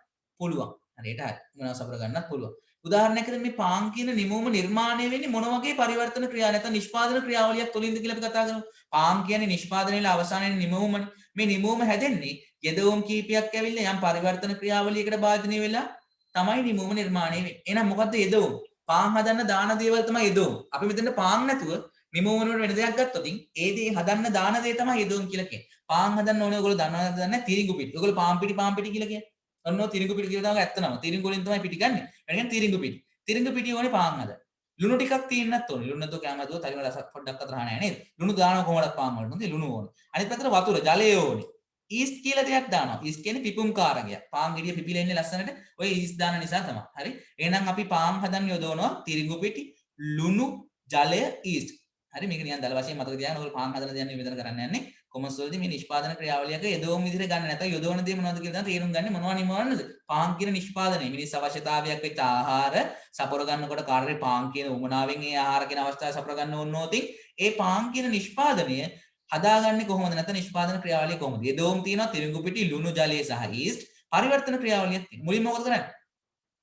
පුළුවන්. හරියට හරි. උමනාව සපුර ගන්නත් පුළුවන්. උදාහරණයක් විදිහට මේ පාන් කියන නිමවුම නිර්මාණය වෙන්නේ මොන වගේ පරිවර්තන ක්‍රියා නැත්නම් නිෂ්පාදන ක්‍රියාවලියක් තුළින්ද කියලා අපි කතා කරමු. පාන් කියන්නේ නිෂ්පාදනයේ අවසානයේ නිමවුමනේ. මේ නිමවුම හැදෙන්නේ යෙදවුම් කීපයක් ඇවිල්ලා යම් පරිවර්තන ක්‍රියාවලියකට භාජනය වෙලා තමයි නිමවුම නිර්මාණය වෙන්නේ. එහෙනම් මොකද්ද යෙදවුම්? පාන් හදන්න දාන දේවල් තමයි යෙදවුම්. අපි මෙතන පාන් නැතුව නිමවුම වල වෙන දෙයක් ගත්තොත් ඒ දේ හදන්න දාන දේ තමයි යෙදවුම් කියලා කියන්නේ. පාන් හදන්න ඕනේ ඔයගොල්ලෝ දන්නවද දන්නේ තිරිඟු පිටි. ඔයගොල්ලෝ පාන් පිටි කියලා කියන්නේ. ඔන්නෝ තිරිඟු පිටි කියලා දාග ඇත්තනම. තිරිඟු වලින් තමයි පිටි ගන්නෙ. ඒ කියන්නේ තිරිඟු පිටි. තිරිඟු පිටි ඕනේ පාන් හදන්න. ලුණු ටිකක් තියෙන්නත් ඕනේ. ලුණු නැතුව කැම හදුවොත් හරිම රස පොඩ්ඩක් අතර නැහැ නේද? ලුණු දානවා කොහොමද පාන් වලට? මොකද ලුණු ඕනේ. අනිත් පැත්තට වතුර ජලය ඕනේ. ඊස්ට් කියලා දෙයක් දානවා. ඊස්ට් කියන්නේ පිපුම් කාරකයක්. පාන් ගෙඩිය පිපිලා ඉන්නේ ලස්සනට ඔය ඊස්ට් දාන නිසා තමයි. හරි. එහෙනම් අපි පාන් හදන්න යොදවනවා තිරිඟු පිටි, ලුණු, ජලය, ඊස්ට්. හරි මේක නිකන් දල වශයෙන් මතක තියාගන්න. ඔයගොල්ලෝ පාන් හදන දේ නිවේදනය කරන්න යන්නේ. කොමර්ස් වලදී මේ නිෂ්පාදන ක්‍රියාවලියක යොදවන විදිහට ගන්න නැත්නම් යොදවන දේ මොනවද කියලා දැන් තේරුම් ගන්න මොනවා නිමවන්නද? පාන් කියන නිෂ්පාදනය. මිනිස් අවශ්‍යතාවයක් වෙච්ච ආහාර සපුර ගන්නකොට කාර්යයේ පාන් කියන උමනාවෙන් ඒ ආහාර කියන අවස්ථාව සපුර ගන්න ඕනෝතින් ඒ පාන් කියන නිෂ්පාදනය හදාගන්නේ කොහොමද නැත්නම් නිෂ්පාදන ක්‍රියාවලිය කොහොමද? යෙදවුම් තියෙනවා තිරිඟු පිටි, ලුණු, ජලය සහ ඊස්ට්. පරිවර්තන ක්‍රියාවලියක් තියෙනවා. මුලින්ම මොකද කරන්නේ?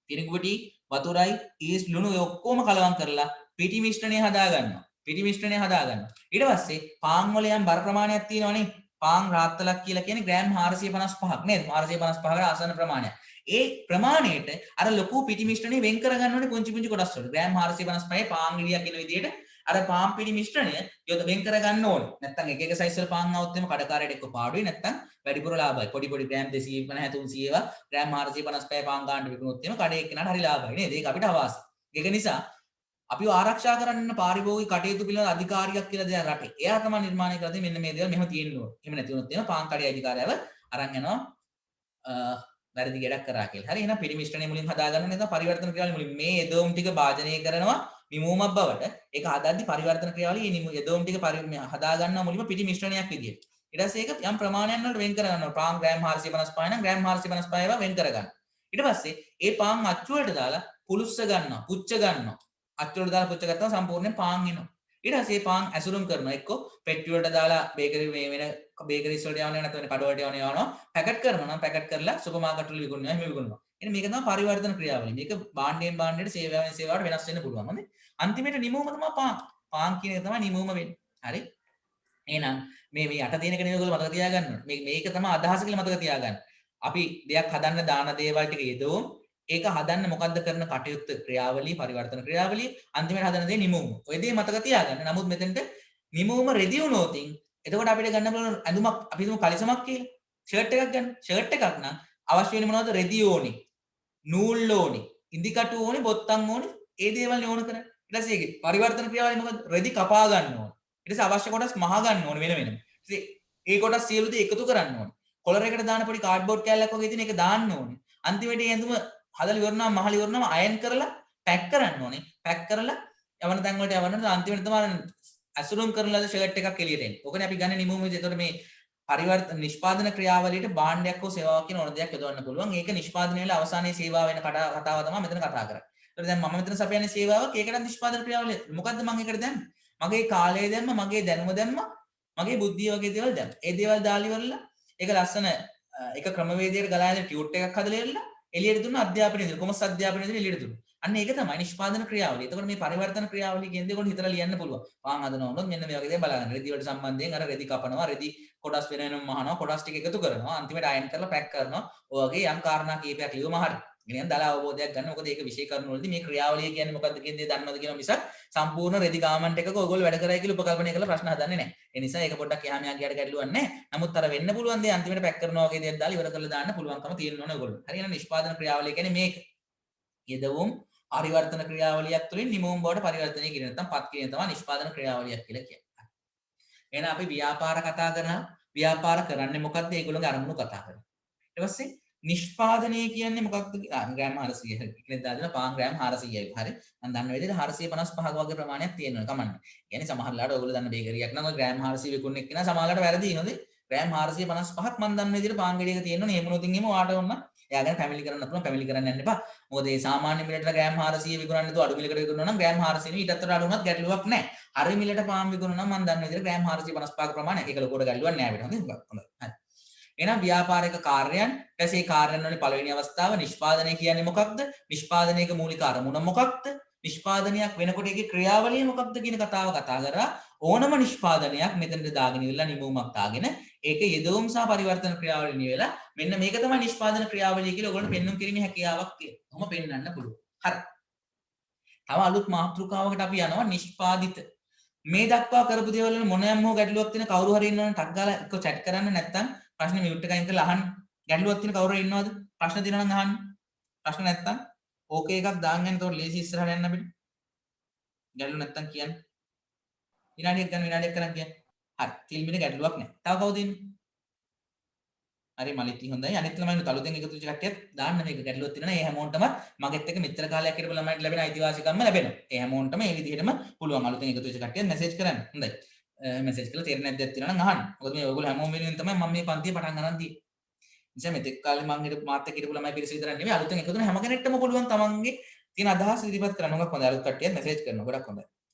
තිරිඟු පිටි, වතුරයි, ඊස්ට්, ලුණු ඔය ඔක්කොම කලවම් කරලා පිටි මිශ්‍රණය හදාගන්නවා. පිටි මිශ්‍රණය හදාගන්නවා. ඊට පස්සේ පාන් වල යම් බර ප්‍රමාණයක් තියෙනවනේ. පාන් රාත්තලක් කියලා කියන්නේ ග්‍රෑම් 455ක් නේද? 455කට ආසන්න ප්‍රමාණයක්. ඒ ප්‍රමාණයට අර ලොකු පිටි මිශ්‍රණය වෙන් කරගන්න ඕනේ පුංචි පුංචි කොටස් වලට. ග්‍රෑම් 455 පාන් ගෙඩියක් කියන විදිහට අර පාන් පිටි මිශ්‍රණය යොද වෙන් කරගන්න ඕනේ. නැත්තම් එක එක සයිස් වල පාන් આવුත් එම කඩකාරයට එක්ක පාඩුයි. නැත්තම් වැඩිපුර ලාභයි. පොඩි පොඩි ග්‍රෑම් 250 300 ඒවා ග්‍රෑම් 455 පාන් ගන්නට විකුණුත් එම කඩේ එක්කනට හරි ලාභයි නේද? ඒක අපිට අවාසි. ඒක නිසා අපි ආරක්ෂා කරන්න පාරිභෝගික කටයුතු පිළිබඳ අධිකාරියක් කියලා දෙයක් රටේ. එයා තමයි නිර්මාණය කරලා මෙන්න මේ දේවල් මෙහෙම තියෙන්න ඕනේ. එහෙම නැති වුණොත් එන පාන් කඩේ අධිකාරියව අරන් යනවා වැරදි ගඩක් කරා කියලා. හරි එහෙනම් පිටි මිශ්‍රණය මුලින් හදාගන්න නේද? පරිවර්තන ක්‍රියාවලිය මුලින් මේ යෙදවුම් ටික භාජනය කරනවා. නිමවුමක් බවට ඒක හදද්දි පරිවර්තන ක්‍රියාවලිය මේ යදෝම් ටික හදා ගන්නවා මුලින්ම පිටි මිශ්‍රණයක් විදියට. ඊට පස්සේ ඒක යම් ප්‍රමාණයක් වලට වෙන් කර ගන්නවා. පාන් ග්‍රෑම් 455 නම් ග්‍රෑම් 455 ඒවා වෙන් කර ගන්න. ඊට පස්සේ ඒ පාන් අච්චු වලට දාලා පුලුස්ස ගන්නවා, පුච්ච ගන්නවා. අච්චු වලට දාලා පුච්ච ගත්තාම සම්පූර්ණයෙන් පාන් එනවා. ඊට පස්සේ මේ පාන් ඇසුරුම් කරනවා. එක්ක පෙට්ටි වලට දාලා බේකරි මේ වෙන බේකරිස් වලට යවනවා නැත්නම් කඩ වලට යවනවා. පැකට් කරනවා නම් පැකට් කරලා සුපර් මාකට් වල විකුණනවා. එහෙම විකුණනවා. එහෙනම් මේක තමයි පරිවර්තන ක්‍රියාවලිය. මේක භාණ්ඩයෙන් භාණ්ඩයට සේවාවෙන් සේවාවට වෙනස් වෙන්න පුළුවන්. හොඳයි. අන්තිමේට නිමවුම තමයි පාන්. පාන් කියන එක තමයි නිමවුම වෙන්නේ. හරි. එහෙනම් මේ යට තියෙන එක නෙවෙයි ඔයගොල්ලෝ මතක තියාගන්න ඕනේ. මේක තමයි අදහස කියලා මතක තියාගන්න. අපි දෙයක් හදන්න දාන දේවල් ටික යෙදවමු. ඒක හදන්න මොකද්ද කරන කටයුත්ත ක්‍රියාවලිය පරිවර්තන ක්‍රියාවලිය අන්තිමට හදන දේ නිමවුම. ඔය දේ මතක තියාගන්න. නමුත් මෙතෙන්ට නිමවුම රෙදි වුණොත් එතකොට අපිට ගන්න පුළුවන් ඇඳුමක් අපි හිතමු කලිසමක් කියලා. ෂර්ට් එකක් ගන්න. ෂර්ට් එකක් නම් අවශ්‍ය වෙන්නේ මොනවද? රෙදි ඕනි. නූල් ඕනි. ඉදිකටු ඕනි, බොත්තම් ඕනි. ඒ දේවල් ඕන කරන්නේ. ඊට පස්සේ ඒකේ පරිවර්තන ක්‍රියාවලිය මොකද්ද? රෙදි කපා ගන්න ඕන. ඊට පස්සේ අවශ්‍ය කොටස් මහ ගන්න ඕන වෙන වෙනම. ඉතින් ඒ කොටස් සියලු දේ එකතු කරන්න ඕන. කොලර් එකට දාන පොඩි කාඩ්බෝඩ් කෑල්ලක් වගේ තියෙන එක දාන්න ඕනේ. අන්තිමට මේ ඇඳුම හදලා ඉවරනම මහල ඉවරනම අයන් කරලා පැක් කරන්න ඕනේ. පැක් කරලා යවන තැන් වලට යවන්න අන්තිමට තමයි ඇසුරුම් කරන ලද ෂර්ට් එකක් එළියට එන්නේ. ඕකනේ අපි ගන්න නිමවුම විදිහට. ඒතකොට මේ පරිවර්තන නිෂ්පාදන ක්‍රියාවලියට භාණ්ඩයක් හෝ සේවාවක් කියන ඕන දෙයක් යොදවන්න පුළුවන්. ඒක නිෂ්පාදනය වෙලා අවසානයේ සේවාව වෙන කතාව තමයි මෙතන කතා කරන්නේ. ඒතකොට දැන් මම මෙතන සපයන්නේ සේවාවක්. ඒකට නිෂ්පාදන ක්‍රියාවලිය. මොකද්ද මම ඒකට දැම්මේ? මගේ කාලය දැම්ම, මගේ දැනුම දැම්ම, මගේ බුද්ධිය වගේ දේවල් දැම්ම. ඒ දේවල් දාලා ඉවරලා ඒක ලස්සන එක ක්‍රමවේදයකට ගලාගෙන ටියුට් එකක් හදලා ඉවරලා එළියට දුන්න අධ්‍යාපනය දෙන්න. කොමස් අධ්‍යාපනය දෙන්න එළියට දුන්න. අන්න ඒක තමයි නිෂ්පාදන ක්‍රියාවලිය. එතකොට මේ පරිවර්තන ක්‍රියාවලිය කියන්නේ ඒගොල්ලෝ හිතලා ලියන්න පුළුවන්. පාන් හදනවා වුණොත් මෙන්න මේ වගේ දේ බලන්න. රෙදි වලට සම්බන්ධයෙන් අර රෙදි කපනවා, රෙදි කොටස් වෙන වෙනම මහනවා, කොටස් ටික එකතු කරනවා, අන්තිමට අයන් කරලා පැක් කරනවා. ඔය වගේ යම් කාරණා කීපයක් ලියවම හරි. ගෙනියන් දාලා අවබෝධයක් ගන්න. මොකද ඒක විශේෂ කරුණු වලදී මේ ක්‍රියාවලිය කියන්නේ මොකක්ද කියන දේ දන්නවද කියන මිසක් සම්පූර්ණ රෙදි ගාමන්ට් එකක ඔයගොල්ලෝ වැඩ කරයි කියලා උපකල්පනය කරලා ප්‍රශ්න හදන්නේ නැහැ. ඒ නිසා ඒක පොඩ්ඩක් එහා මෙහා ගියට ගැටලුවක් නැහැ. නමුත් අර වෙන්න පුළුවන් දේ අන්තිමට පැක් කරනවා වගේ දේක් දාලා ඉවර කරලා දාන්න පුළුවන්කම තියෙන්න ඕනේ ඔයගොල්ලෝ. හරි එහෙනම් නිෂ්පාදන ක්‍රියාවලිය කියන්නේ මේක. යෙදවුම් පරිවර්තන ක්‍රියාවලියක් තුළින් නිමවුම් බවට පරිවර්තනය කිරීම නැත්නම් පත් කිරීම තමයි නිෂ්පාදන ක්‍රියාවලියක් කියලා කියන්නේ. එහෙනම් අපි ව්‍යාපාර කතා කරනවා. ව්‍යාපාර කරන්නේ මොකද්ද? ඒගොල්ලෝගේ අරමුණු කතා කරනවා. ඊට පස්සේ නිෂ්පාදනය කියන්නේ මොකක්ද? ග්‍රෑම් 400 කෙනෙක් දාලා පාන් ග්‍රෑම් 400යි. හරි. මම දන්න විදිහට 455ක වගේ ප්‍රමාණයක් තියෙනවා. කමන්න. يعني සමහරලාට ඔයගොල්ලෝ දන්න බේකරියක් නම් ඔය ග්‍රෑම් 400 විකුණන එක්කන සමහරලාට වැරදි නේද? ග්‍රෑම් 455ක් මම දන්න විදිහට පාන් ගෙඩියක තියෙනවනේ. එහෙම නොතින් එහෙම වාට වුණා. එයාගෙන ෆැමිලි කරන්න පුළුවන්. ෆැමිලි කරන්න යන්න එපා. මොකද මේ සාමාන්‍ය මිලට ග්‍රෑම් 400 විකුණන්නේ නැතුව අඩු මිලකට විකුණනවා නම් ග්‍රෑම් 400 ඊටත් වඩා අඩු වුණත් ගැටලුවක් නැහැ. හරි මිලට පාන් විකුණනවා නම් මම දන්න විදිහට ග්‍රෑම් 455ක ප්‍රමාණයක්. ඒක ලොකුවට ගැටලුවක් නැහැ අපිට. හොඳයි. හොඳයි. හරි. එහෙනම් ව්‍යාපාරික කාර්යයන් ඊටසේ කාර්යයන් වල පළවෙනි අවස්ථාව නිෂ්පාදනය කියන්නේ මොකක්ද? නිෂ්පාදනයේක මූලික අරමුණ මොකක්ද? නිෂ්පාදනයක් වෙනකොට ඒකේ ක්‍රියාවලිය මොකක්ද කියන කතාව කතා කරා. ඕනම නිෂ්පාදනයක් මෙතනට දාගෙන ඉවරලා නිමවුමක් දාගෙන ඒකේ යෙදවුම් සහ පරිවර්තන ක්‍රියාවලිය නියලා මෙන්න මේක තමයි නිෂ්පාදන ක්‍රියාවලිය කියලා ඔයගොල්ලෝ පෙන්වන්න කිරීමේ හැකියාවක් තියෙනවා. කොහොම පෙන්වන්න පුළුවන්. හරි. තව අලුත් මාතෘකාවකට අපි යනවා නිෂ්පාදිත. මේ දක්වා කරපු දේවල් වල මොනෑම හෝ ගැටලුවක් තියෙන කවුරු හරි ඉන්නවනම් ටක් ගාලා එක්ක chat කරන්න නැත්නම් ප්‍රශ්න මියුට් එකකින් කරලා අහන්න. ගැටලුවක් තියෙන කවුරු හරි ඉන්නවද? ප්‍රශ්න තියෙනවා නම් අහන්න. ප්‍රශ්න නැත්නම් ඕකේ එකක් දාන්න යන තෝර ලේසි ඉස්සරහට යන්න අපිට. ගැටලු නැත්නම් කියන්න. විනාඩියක් ගන්න විනාඩියක් කරන් කියන්න. හරි. තිල්මිට ගැටලුවක් නැහැ. තව කවුද ඉන්නේ? හරි මලිටි හොඳයි. අනිත් ළමයින් තලුතෙන් එකතු වෙච්ච කට්ටියත් දාන්න මේක ගැටලුවක් තියෙනවා. ඒ හැමෝටම මගෙත් එක්ක මෙච්චර කාලයක් හිටපු ළමයින්ට ලැබෙන අයිතිවාසිකම්ම ලැබෙනවා. ඒ හැමෝටම මේ විදිහටම පුළුවන් අලුතෙන් එකතු වෙච්ච කට්ටියත් මැසේජ් කරන්න. හොඳයි. මැසේජ් කරලා තේරෙන්නේ නැද්ද තියෙනවා නම් අහන්න. මොකද මේ ඔයගොල්ලෝ හැමෝම වෙනුවෙන් තමයි මම මේ පන්තිය පටන් ගන්න තියෙන්නේ. නිසා මෙතෙක් කාලේ මම හිටපු මාත් එක්ක හිටපු ළමයි පිරිස විතරක් නෙමෙයි අලුතෙන් එකතු වෙන හැම කෙනෙක්ටම පුළුවන් තමන්ගේ තියෙන අදහස් ඉදිරිපත් කරන්න. මොකක් හොඳයි අලුත් කට්ටියත් මැසේජ් කරනවා. ගොඩක් හොඳයි.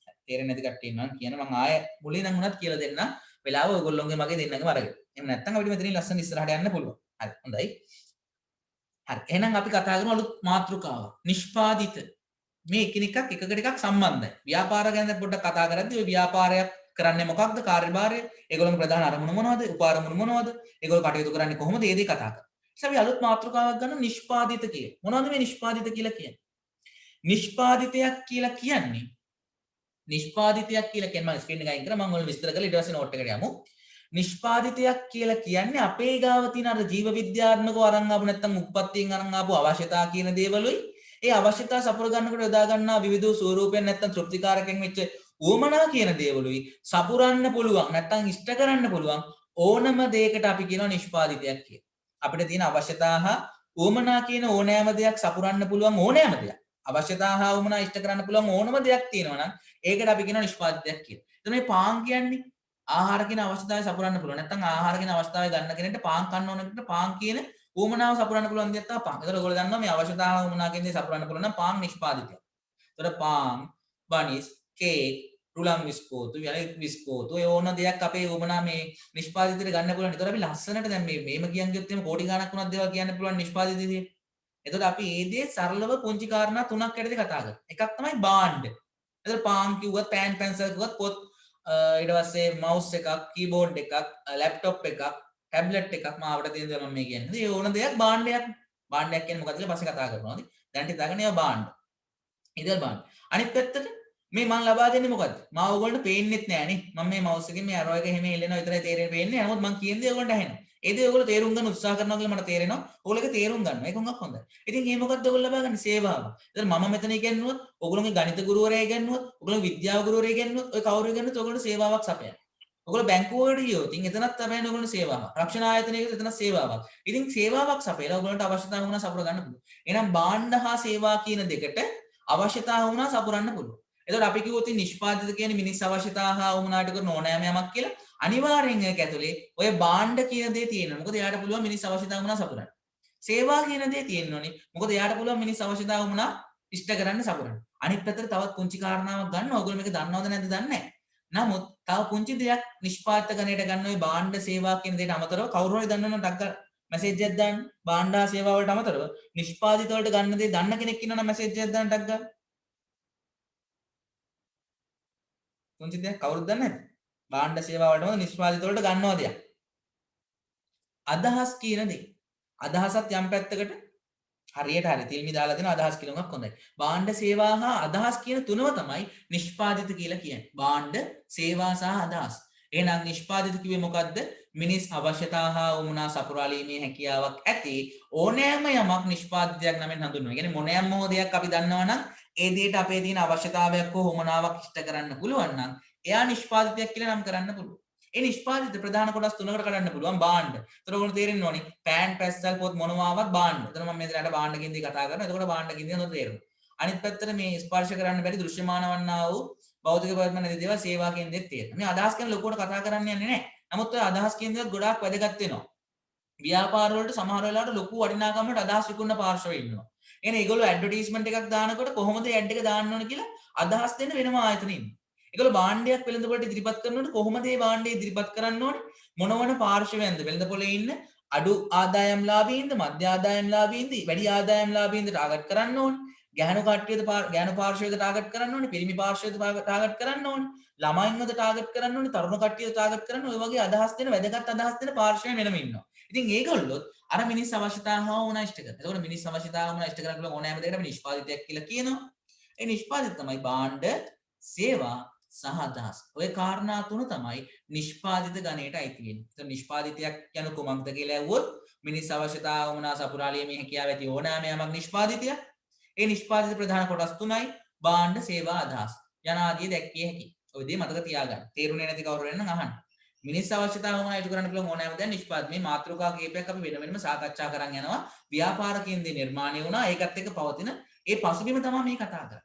තේරෙන්නේ නැති කට්ටිය ඉන්නවා කියන මම ආය මුලින් නම් උනත් කියලා දෙන්න. වෙලාව ඔයගොල්ලෝගේ මගේ දෙන්නගේම අරගෙන. එහෙම නැත්නම් අපිට මෙතනින් ලස්සන ඉස්සරහට යන්න පුළුවන්. හරි හොඳයි. හරි. එහෙනම් අපි කතා කරමු අලුත් මාතෘකාවක්. නිෂ්පාදිත. මේ එකිනෙකක් එකකට එකක් සම්බන්ධයි. ව්‍යාපාර ගැන පොඩ්ඩක් කතා කරද්දී ඔය ව්‍යාපාරයක් කරන්නේ මොකක්ද? කාර්යභාරය. ඒගොල්ලෝගේ ප්‍රධාන අරමුණ මොනවද? උපාරමුණ මොනවද? ඒගොල්ලෝ කටයුතු කරන්නේ කොහොමද? ඒ දේ කතා කරමු. ඊට අපි අලුත් මාතෘකාවක් ගන්න නිෂ්පාදිත කිය. මොනවද මේ නිෂ්පාදිත කියලා කියන්නේ? නිෂ්පාදිතයක් කියලා කියන්නේ නිෂ්පාදිතයක් කියලා කියන්නේ මම ස්ක්‍රීන් එක අයින් කරා මම ඔයාලට විස්තර කරලා ඊට පස්සේ නෝට් එකට යමු. නිෂ්පාදිතයක් කියලා කියන්නේ අපේ ගාව තියෙන අර ජීව විද්‍යාත්මකව අරන් ආපු නැත්නම් උප්පත්තියෙන් අරන් ආපු අවශ්‍යතා කියන දේවලුයි ඒ අවශ්‍යතා සපුර ගන්නකොට යොදා ගන්නා විවිධ ස්වරූපයන් නැත්නම් තෘප්තිකාරකෙන් වෙච්ච උවමනා කියන දේවලුයි සපුරන්න පුළුවන් නැත්නම් ඉෂ්ට කරන්න පුළුවන් ඕනම දෙයකට අපි කියනවා නිෂ්පාදිතයක් කියලා. අපිට තියෙන අවශ්‍යතා හා උවමනා කියන ඕනෑම දෙයක් සපුරන්න පුළුවන් ඕනෑම දෙයක් අවශ්‍යතා හා වුණා ඉෂ්ට කරන්න පුළුවන් ඕනම දෙයක් තියෙනවා නම් ඒකට අපි කියනවා නිෂ්පාදිතයක් කියලා. එතකොට මේ පාන් කියන්නේ ආහාර කියන අවශ්‍යතාවය සපුරන්න පුළුවන්. නැත්නම් ආහාර කියන අවශ්‍යතාවය ගන්න කෙනෙක්ට පාන් කන්න ඕන කෙනෙක්ට පාන් කියන උවමනාව සපුරන්න පුළුවන් දෙයක් තමයි පාන්. එතකොට ඔයගොල්ලෝ දන්නවා මේ අවශ්‍යතාව උවමනා කියන දේ සපුරන්න පුළුවන් නම් පාන් නිෂ්පාදිතයක්. එතකොට පාන්, බනිස්, කේක්, රුලම් විස්කෝතු, යලි විස්කෝතු ඒ ඕන දෙයක් අපේ උවමනා මේ නිෂ්පාදිතයට ගන්න පුළුවන්. එතකොට අපි ලස්සනට දැන් මේම කියන් ගියොත් එimhe කෝටි ගණක් වුණත් දේවල් කියන්න පුළුවන් නිෂ්පාදිතයේදී. එතකොට අපි මේ දේ සරලව පුංචි කාරණා තුනක් යටතේ කතා කරමු. එකක් තමයි භාණ්ඩ. එතකොට පාන් කිව්වත් පෑන් පැන්සල් කිව්වත් පොත් ඊට පස්සේ මවුස් එකක්, කීබෝඩ් එකක්, ලැප්ටොප් එකක්, ටැබ්ලට් එකක් මාවට තියෙන දේ මම මේ කියන්නේ. ඒ ඕන දෙයක් භාණ්ඩයක්. භාණ්ඩයක් කියන්නේ මොකක්ද කියලා පස්සේ කතා කරනවා. දැන් හිතාගන්න ඒවා භාණ්ඩ. ඉතින් භාණ්ඩ. අනිත් පැත්තට මේ මම ලබා දෙන්නේ මොකද්ද? මම ඕගොල්ලන්ට පේන්නෙත් නෑනේ. මම මේ මවුස් එකෙන් මේ ඇරෝ එක එහෙම හෙල්ලෙනවා විතරයි තේරෙන්නේ පේන්නේ. නමුත් මම කියන දේ ඕගොල්ලන්ට ඇහෙනවා. ඒ දේ ඔයගොල්ලෝ තේරුම් ගන්න උත්සාහ කරනවා කියලා මට තේරෙනවා. ඔයගොල්ලෝ ඒක තේරුම් ගන්නවා. ඒක හුඟක් හොඳයි. ඉතින් මේ මොකද්ද ඔයගොල්ලෝ ලබා ගන්න සේවාව. ඉතින් මම මෙතන ඉගෙනුවොත්, ඔයගොල්ලෝගේ ගණිත ගුරුවරයා ඉගෙනුවොත්, ඔයගොල්ලෝ විද්‍යාව ගුරුවරයා ඉගෙනුවොත්, ඔය කවුරු ඉගෙනුවොත් ඔයගොල්ලෝ සේවාවක් සපයනවා. ඔයගොල්ලෝ බැංකුවකට ගියොත් ඉතින් එතනත් තමයි ඔයගොල්ලෝ සේවාවක්. රක්ෂණ ආයතනයකට එතන සේවාවක්. ඉතින් සේවාවක් සපයලා ඔයගොල්ලන්ට අවශ්‍යතාව වුණා සපුර ගන්න පුළුවන්. එහෙනම් භාණ්ඩ හා සේවා කියන දෙකට අවශ්‍යතාව වුණා සපුරන්න පුළුවන්. එතකොට අපි කිව්වොත් නිෂ්පාදිත කියන්නේ මිනිස් අවශ්‍යතා හා වුණාට කරන ඕනෑම යමක් කියලා. අනිවාර්යෙන් ඒක ඇතුලේ ඔය භාණ්ඩ කියන දේ තියෙනවා. මොකද එයාට පුළුවන් මිනිස් අවශ්‍යතා වුණා සපුරන්න. සේවා කියන දේ තියෙන්න ඕනේ. මොකද එයාට පුළුවන් මිනිස් අවශ්‍යතා වුණා ඉෂ්ට කරන්න සපුරන්න. අනිත් පැත්තට තවත් පුංචි කාරණාවක් ගන්න. ඔයගොල්ලෝ මේක දන්නවද නැද්ද දන්නේ නැහැ. නමුත් තව පුංචි දෙයක් නිෂ්පාදිත ගණයට ගන්න ඔය භාණ්ඩ සේවා කියන දෙයට අමතරව කවුරු හරි දන්නවනම් ටක් ගාලා මැසේජ් එකක් දාන්න. භාණ්ඩ සේවා වලට අමතරව නිෂ්පාදිත වලට ගන්න දේ දන්න කෙනෙක් ඉන්නවනම් මැසේජ් එකක් දාන්න ටක් ගාලා. පුංචි දෙයක් කවුරුද දන්නේ නැද්ද? භාණ්ඩ සේවා වලටම නිෂ්පාදිත වලට ගන්නවා දෙයක්. අදහස් කියන දේ. අදහසත් යම් පැත්තකට හරියට හරි තිල්මි දාලා දෙන අදහස් කියන එකක් හොඳයි. භාණ්ඩ සේවා හා අදහස් කියන තුනම තමයි නිෂ්පාදිත කියලා කියන්නේ. භාණ්ඩ සේවා සහ අදහස්. එහෙනම් නිෂ්පාදිත කිව්වේ මොකද්ද? මිනිස් අවශ්‍යතා හා වුණා සපුරාලීමේ හැකියාවක් ඇති ඕනෑම යමක් නිෂ්පාදිතයක් නමින් හඳුන්වනවා. කියන්නේ මොනෑම දෙයක් අපි දන්නවා නම් ඒ දෙයට අපේ තියෙන අවශ්‍යතාවයක් හෝ වමනාවක් ඉෂ්ට කරන්න පුළුවන් නම් එයා නිෂ්පාදිතයක් කියලා නම් කරන්න පුළුවන්. ඒ නිෂ්පාදිත ප්‍රධාන කොටස් තුනකට කඩන්න පුළුවන් භාණ්ඩ. ඒතර ඔයගොල්ලෝ තේරෙන්න ඕනි පෑන් පැස්සල් පොත් මොනවාවත් භාණ්ඩ. ඒතර මම මෙතනට භාණ්ඩ කින්දී කතා කරනවා. එතකොට භාණ්ඩ කින්දී හොඳට තේරෙනවා. අනිත් පැත්තට මේ ස්පර්ශ කරන්න බැරි දෘශ්‍යමාන වන්නා වූ භෞතික ප්‍රඥා නැති දේවල් සේවා කියන දෙත් තියෙනවා. මේ අදහස් ගැන ලොකුවට කතා කරන්න යන්නේ නැහැ. නමුත් ඔය අදහස් කියන දේත් ගොඩාක් වැදගත් වෙනවා. ව්‍යාපාර වලට සමහර වෙලාවට ලොකු වටිනාකමකට අදහස් විකුණන පාර්ශව ඉන්නවා. එහෙනම් ඒගොල්ලෝ ඇඩ්වර්ටයිස්මන්ට් එකක් දානකොට කොහොමද ඇඩ් එක දාන්න ඕන කියලා අදහස් දෙන්න වෙනම ආයතන ඉන්නවා. ඒගොල්ලෝ භාණ්ඩයක් වෙළඳපොළට ඉදිරිපත් කරනකොට කොහොමද මේ භාණ්ඩය ඉදිරිපත් කරන්න ඕනේ? මොන පාර්ශවයෙන්ද වෙළඳපොලේ ඉන්න අඩු ආදායම්ලාභීන්ද, මධ්‍ය ආදායම්ලාභීන්ද, වැඩි ආදායම්ලාභීන්ද ටාගට් කරන්න ඕනේ. ගැහණු කට්ටියද ගැහණු පාර්ශවයද ටාගට් කරන්න ඕනේ, පිරිමි පාර්ශවයද ටාගට් කරන්න ඕනේ, ළමයින්වද ටාගට් කරන්න ඕනේ, තරුණ කට්ටියද ටාගට් කරන්න ඕනේ. ඔය වගේ අදහස් දෙන වැදගත් අදහස් දෙන පාර්ශවයන් වෙනම ඉන්නවා. ඉතින් ඒගොල්ලොත් අර මිනිස් අවශ්‍යතාව වුණා ඉෂ්ට කරනවා. එතකොට මිනිස් අවශ්‍යතාව වුණා ඉෂ්ට කරන්න පුළුවන් ඕනෑම දෙයකට අපි නිෂ්පාදිතයක් කියලා කියනවා. ඒ නිෂ්පාදිත තමයි භාණ්ඩ, සේවා සහ අදහස්. ඔය කාරණා තුන තමයි නිෂ්පාදිත ගණයට අයිති වෙන්නේ. එතකොට නිෂ්පාදිතයක් යන කුමක්ද කියලා ඇහුවොත් මිනිස් අවශ්‍යතාව වුණා සපුරාලීමේ හැකියාව ඇති ඕනෑම යමක් නිෂ්පාදිතයක්. ඒ නිෂ්පාදිත ප්‍රධාන කොටස් තුනයි භාණ්ඩ, සේවා, අදහස්. යනාදී දැක්කිය හැකි. ඔය දේ මතක තියාගන්න. තේරුනේ නැති කවුරු වෙනනම් අහන්න. මිනිස් අවශ්‍යතාව වුණා ඉටු කරන්න පුළුවන් ඕනෑම දෙයක් නිෂ්පාදිත. මේ මාතෘකා කීපයක් අපි වෙන වෙනම සාකච්ඡා කරන් යනවා. ව්‍යාපාර කේන්ද්‍රය නිර්මාණය වුණා. ඒකත් එක්ක පවතින ඒ පසුබිම තමයි මේ කතා කරන්නේ.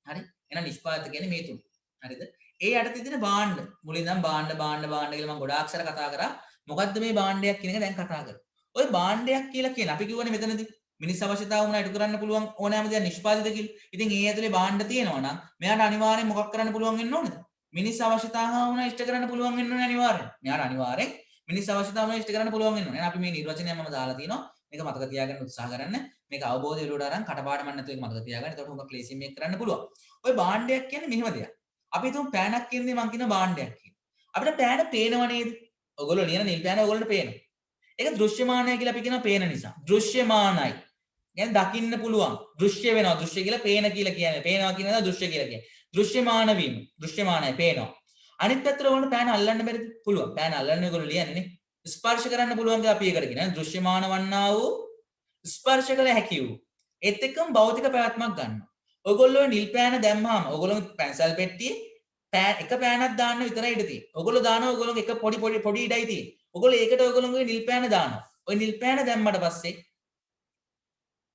හරි? එහෙනම් නිෂ්පාදිත කියන්නේ මේ තුන. හරිද? ඒ යටතේ තියෙන භාණ්ඩ. මුලින් ඉඳන් භාණ්ඩ කියලා මම ගොඩාක් සැර කතා කරා. මොකද්ද මේ භාණ්ඩයක් කියන එක දැන් කතා කරමු. ඔය භාණ්ඩයක් කියලා කියන අපි කියවනේ මෙතනදී මිනිස් අවශ්‍යතාව වුණා ඉටු කරන්න පුළුවන් ඕනෑම දෙයක් නිෂ්පාදිත කියලා. ඉතින් ඒ ඇතුලේ භාණ්ඩ තියෙනවා නම් මෙයාට අනිවාර්යෙන් මොකක් කරන්න පුළුවන් වෙන්න ඕනේද? මිනිස් අවශ්‍යතාව වුණා ඉෂ්ට කරන්න පුළුවන් වෙන්න ඕනේ අනිවාර්යෙන්. මෙයාට අනිවාර්යෙන් මිනිස් අවශ්‍යතාව වුණා ඉෂ්ට කරන්න පුළුවන් වෙන්න ඕනේ. එහෙනම් අපි මේ නිර්වචනය මම දාලා තියෙනවා. මේක මතක තියාගන්න උත්සාහ කරන්න. මේක අවබෝධය වලට අරන් කටපාඩම් නැතුව ඒක මතක තියාගන්න. එතකොට උඹ ක්ලේසියෙන් මේක කරන්න පුළුවන්. ඔය භාණ්ඩයක් කියන්නේ මෙහෙම දෙයක්. අපි හිතමු පෑනක් කියන්නේ මං කියන භාණ්ඩයක් කියලා. අපිට පෑන පේනව නේද? ඔයගොල්ලෝ ලියන නිල් පෑන ඔයගොල්ලන්ට පේනවා. ඒක දෘශ්‍යමානයි කියලා අපි කියනවා පේන නිසා. දෘශ්‍යමානයි. يعني දකින්න පුළුවන්. දෘශ්‍ය වෙනවා. දෘශ්‍ය කියලා පේන කියලා කියන්නේ. පේනවා කියන එක දෘශ්‍ය කියලා කියන්නේ. දෘශ්‍යමාන වීම. දෘශ්‍යමානයි පේනවා. අනිත් පැත්තට ඔයගොල්ලන්ට පෑන අල්ලන්න බැරිද? පුළුවන්. පෑන අල්ලන්න ඔයගොල්ලෝ ලියන්නේ. ස්පර්ශ කරන්න පුළුවන් කියලා අපි ඒකට කියනවා. දෘශ්‍යමාන වන්නා වූ ස්පර්ශ කළ හැකි වූ. ඒත් එක්කම භෞතික පැවැත්මක් ගන්නවා. ඔයගොල්ලෝ නිල් පෑන දැම්මහම ඔයගොල්ලෝ පැන්සල් පෙට්ටියේ එක පෑනක් දාන්න විතරයි ඉඩ තියෙන්නේ. ඔයගොල්ලෝ දානවා ඔයගොල්ලෝගේ එක පොඩි ඉඩයි තියෙන්නේ. ඔයගොල්ලෝ ඒකට ඔයගොල්ලෝගේ නිල් පෑන දානවා. ඔය නිල් පෑන දැම්මට පස්සේ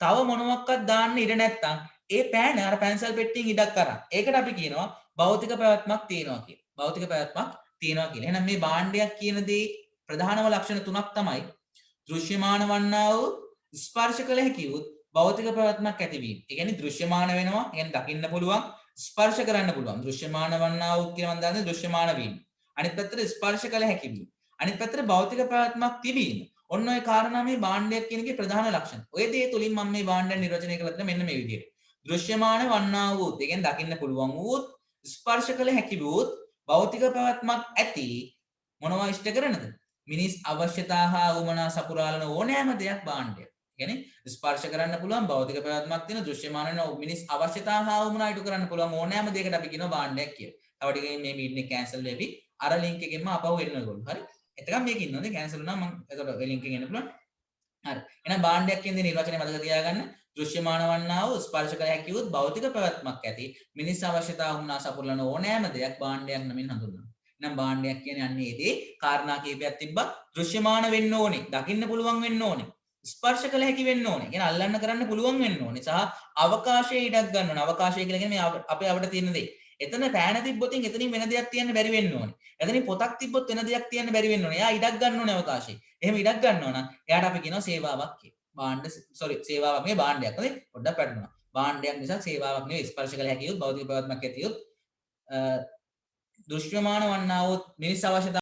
තව මොනවක්වත් දාන්න ඉඩ නැත්තම් ඒ පෑන අර පැන්සල් පෙට්ටියෙන් ඉඩක් අරන්. ඒකට අපි කියනවා භෞතික පැවැත්මක් තියෙනවා කියලා. භෞතික පැවැත්මක් තියෙනවා කියලා. එහෙනම් මේ භාණ්ඩයක් කියන දේ ප්‍රධානම ලක්ෂණ තුනක් තමයි දෘශ්‍යමාන වන්නා වූ, ස්පර්ශ කළ හැකි වූ භෞතික පැවැත්මක් ඇතිවීම. ඒ කියන්නේ දෘශ්‍යමාන වෙනවා, ඒ කියන්නේ දකින්න පුළුවන්, ස්පර්ශ කරන්න පුළුවන්. දෘශ්‍යමාන වන්නා වූ කියන මම දන්නේ දෘශ්‍යමාන වීම. අනිත් පැත්තට ස්පර්ශ කළ හැකි වීම. අනිත් පැත්තට භෞතික පැවැත්මක් තිබීම. ඔන්න ඔය කාරණා මේ භාණ්ඩයක් කියන එකේ ප්‍රධාන ලක්ෂණ. ඔය දේ තුලින් මම මේ භාණ්ඩය නිර්වචනය කරලා තියෙන මෙන්න මේ විදිහට. දෘශ්‍යමාන වන්නා වූ, ඒ කියන්නේ දකින්න පුළුවන් වූ, ස්පර්ශ කළ හැකි වූ භෞතික පැවැත්මක් ඇති මොනවා ඉෂ්ට කරනද? මිනිස් අවශ්‍යතා හා උවමනා සපුරාලන ඕනෑම දෙයක් භාණ්ඩයක්. කියන්නේ ස්පර්ශ කරන්න පුළුවන් භෞතික පැවැත්මක් තියෙන දෘශ්‍යමාන වෙන මිනිස් අවශ්‍යතා හා උවමනා ඉටු කරන්න පුළුවන් ඕනෑම දෙයකට අපි කියනවා භාණ්ඩයක් කියලා. තව ටිකකින් මේ මීටින් එක කැන්සල් වෙවි. අර ලින්ක් එකෙන්ම අපහු එන්න ඕගොල්ලෝ. හරි. එතකන් මේක ඉන්නෝනේ කැන්සල් වුණා මම එතකොට ඔය ලින්ක් එකෙන් එන්න පුළුවන්. හරි. එහෙනම් භාණ්ඩයක් කියන දේ නිර්වචනය මතක තියාගන්න. දෘශ්‍යමාන වන්නා වූ, ස්පර්ශ කළ හැකි වූ භෞතික පැවැත්මක් ඇති මිනිස් අවශ්‍යතා වුණා සපුරලන ඕනෑම දෙයක් භාණ්ඩයක් නමින් හඳුන්වනවා. එහෙනම් භාණ්ඩයක් කියන්නේ අන්නේ ඒදී කාරණා කීපයක් තිබ්බා. දෘශ්‍යමාන වෙන්න ඕනේ, දකින්න පුළුවන් වෙන්න ඕනේ, ස්පර්ශ කළ හැකි වෙන්න ඕනේ, කියන්නේ අල්ලන්න කරන්න පුළුවන් වෙන්න ඕනේ, සහ අවකාශයේ ඉඩක් ගන්න ඕනේ. අවකාශය කියලා කියන්නේ මේ අපේ අපිට තියෙන දේ. එතන පෑන තිබ්බොත් එතනින් වෙන දෙයක් තියන්න බැරි වෙන්න ඕනේ. එතනින් පොතක් තිබ්බොත් වෙන දෙයක් තියන්න බැරි වෙන්න ඕනේ. එයා ඉඩක් ගන්න ඕනේ අවකාශයේ. එහෙම ඉඩක් ගන්නවා නම් එයාට අපි කියනවා සේවාවක් කියලා. භාණ්ඩ සේවාවක් නෙවෙයි භාණ්ඩයක්. හරි? පොඩ්ඩක් පැටලුණා. භාණ්ඩයක් නිසා සේවාවක් නෙවෙයි, ස්පර්ශ කළ හැකි වූ භෞතික පැවැත්මක් ඇතිවොත් දෘශ්‍යමාන වන්නා වූ මිනිස් අවශ්‍යතා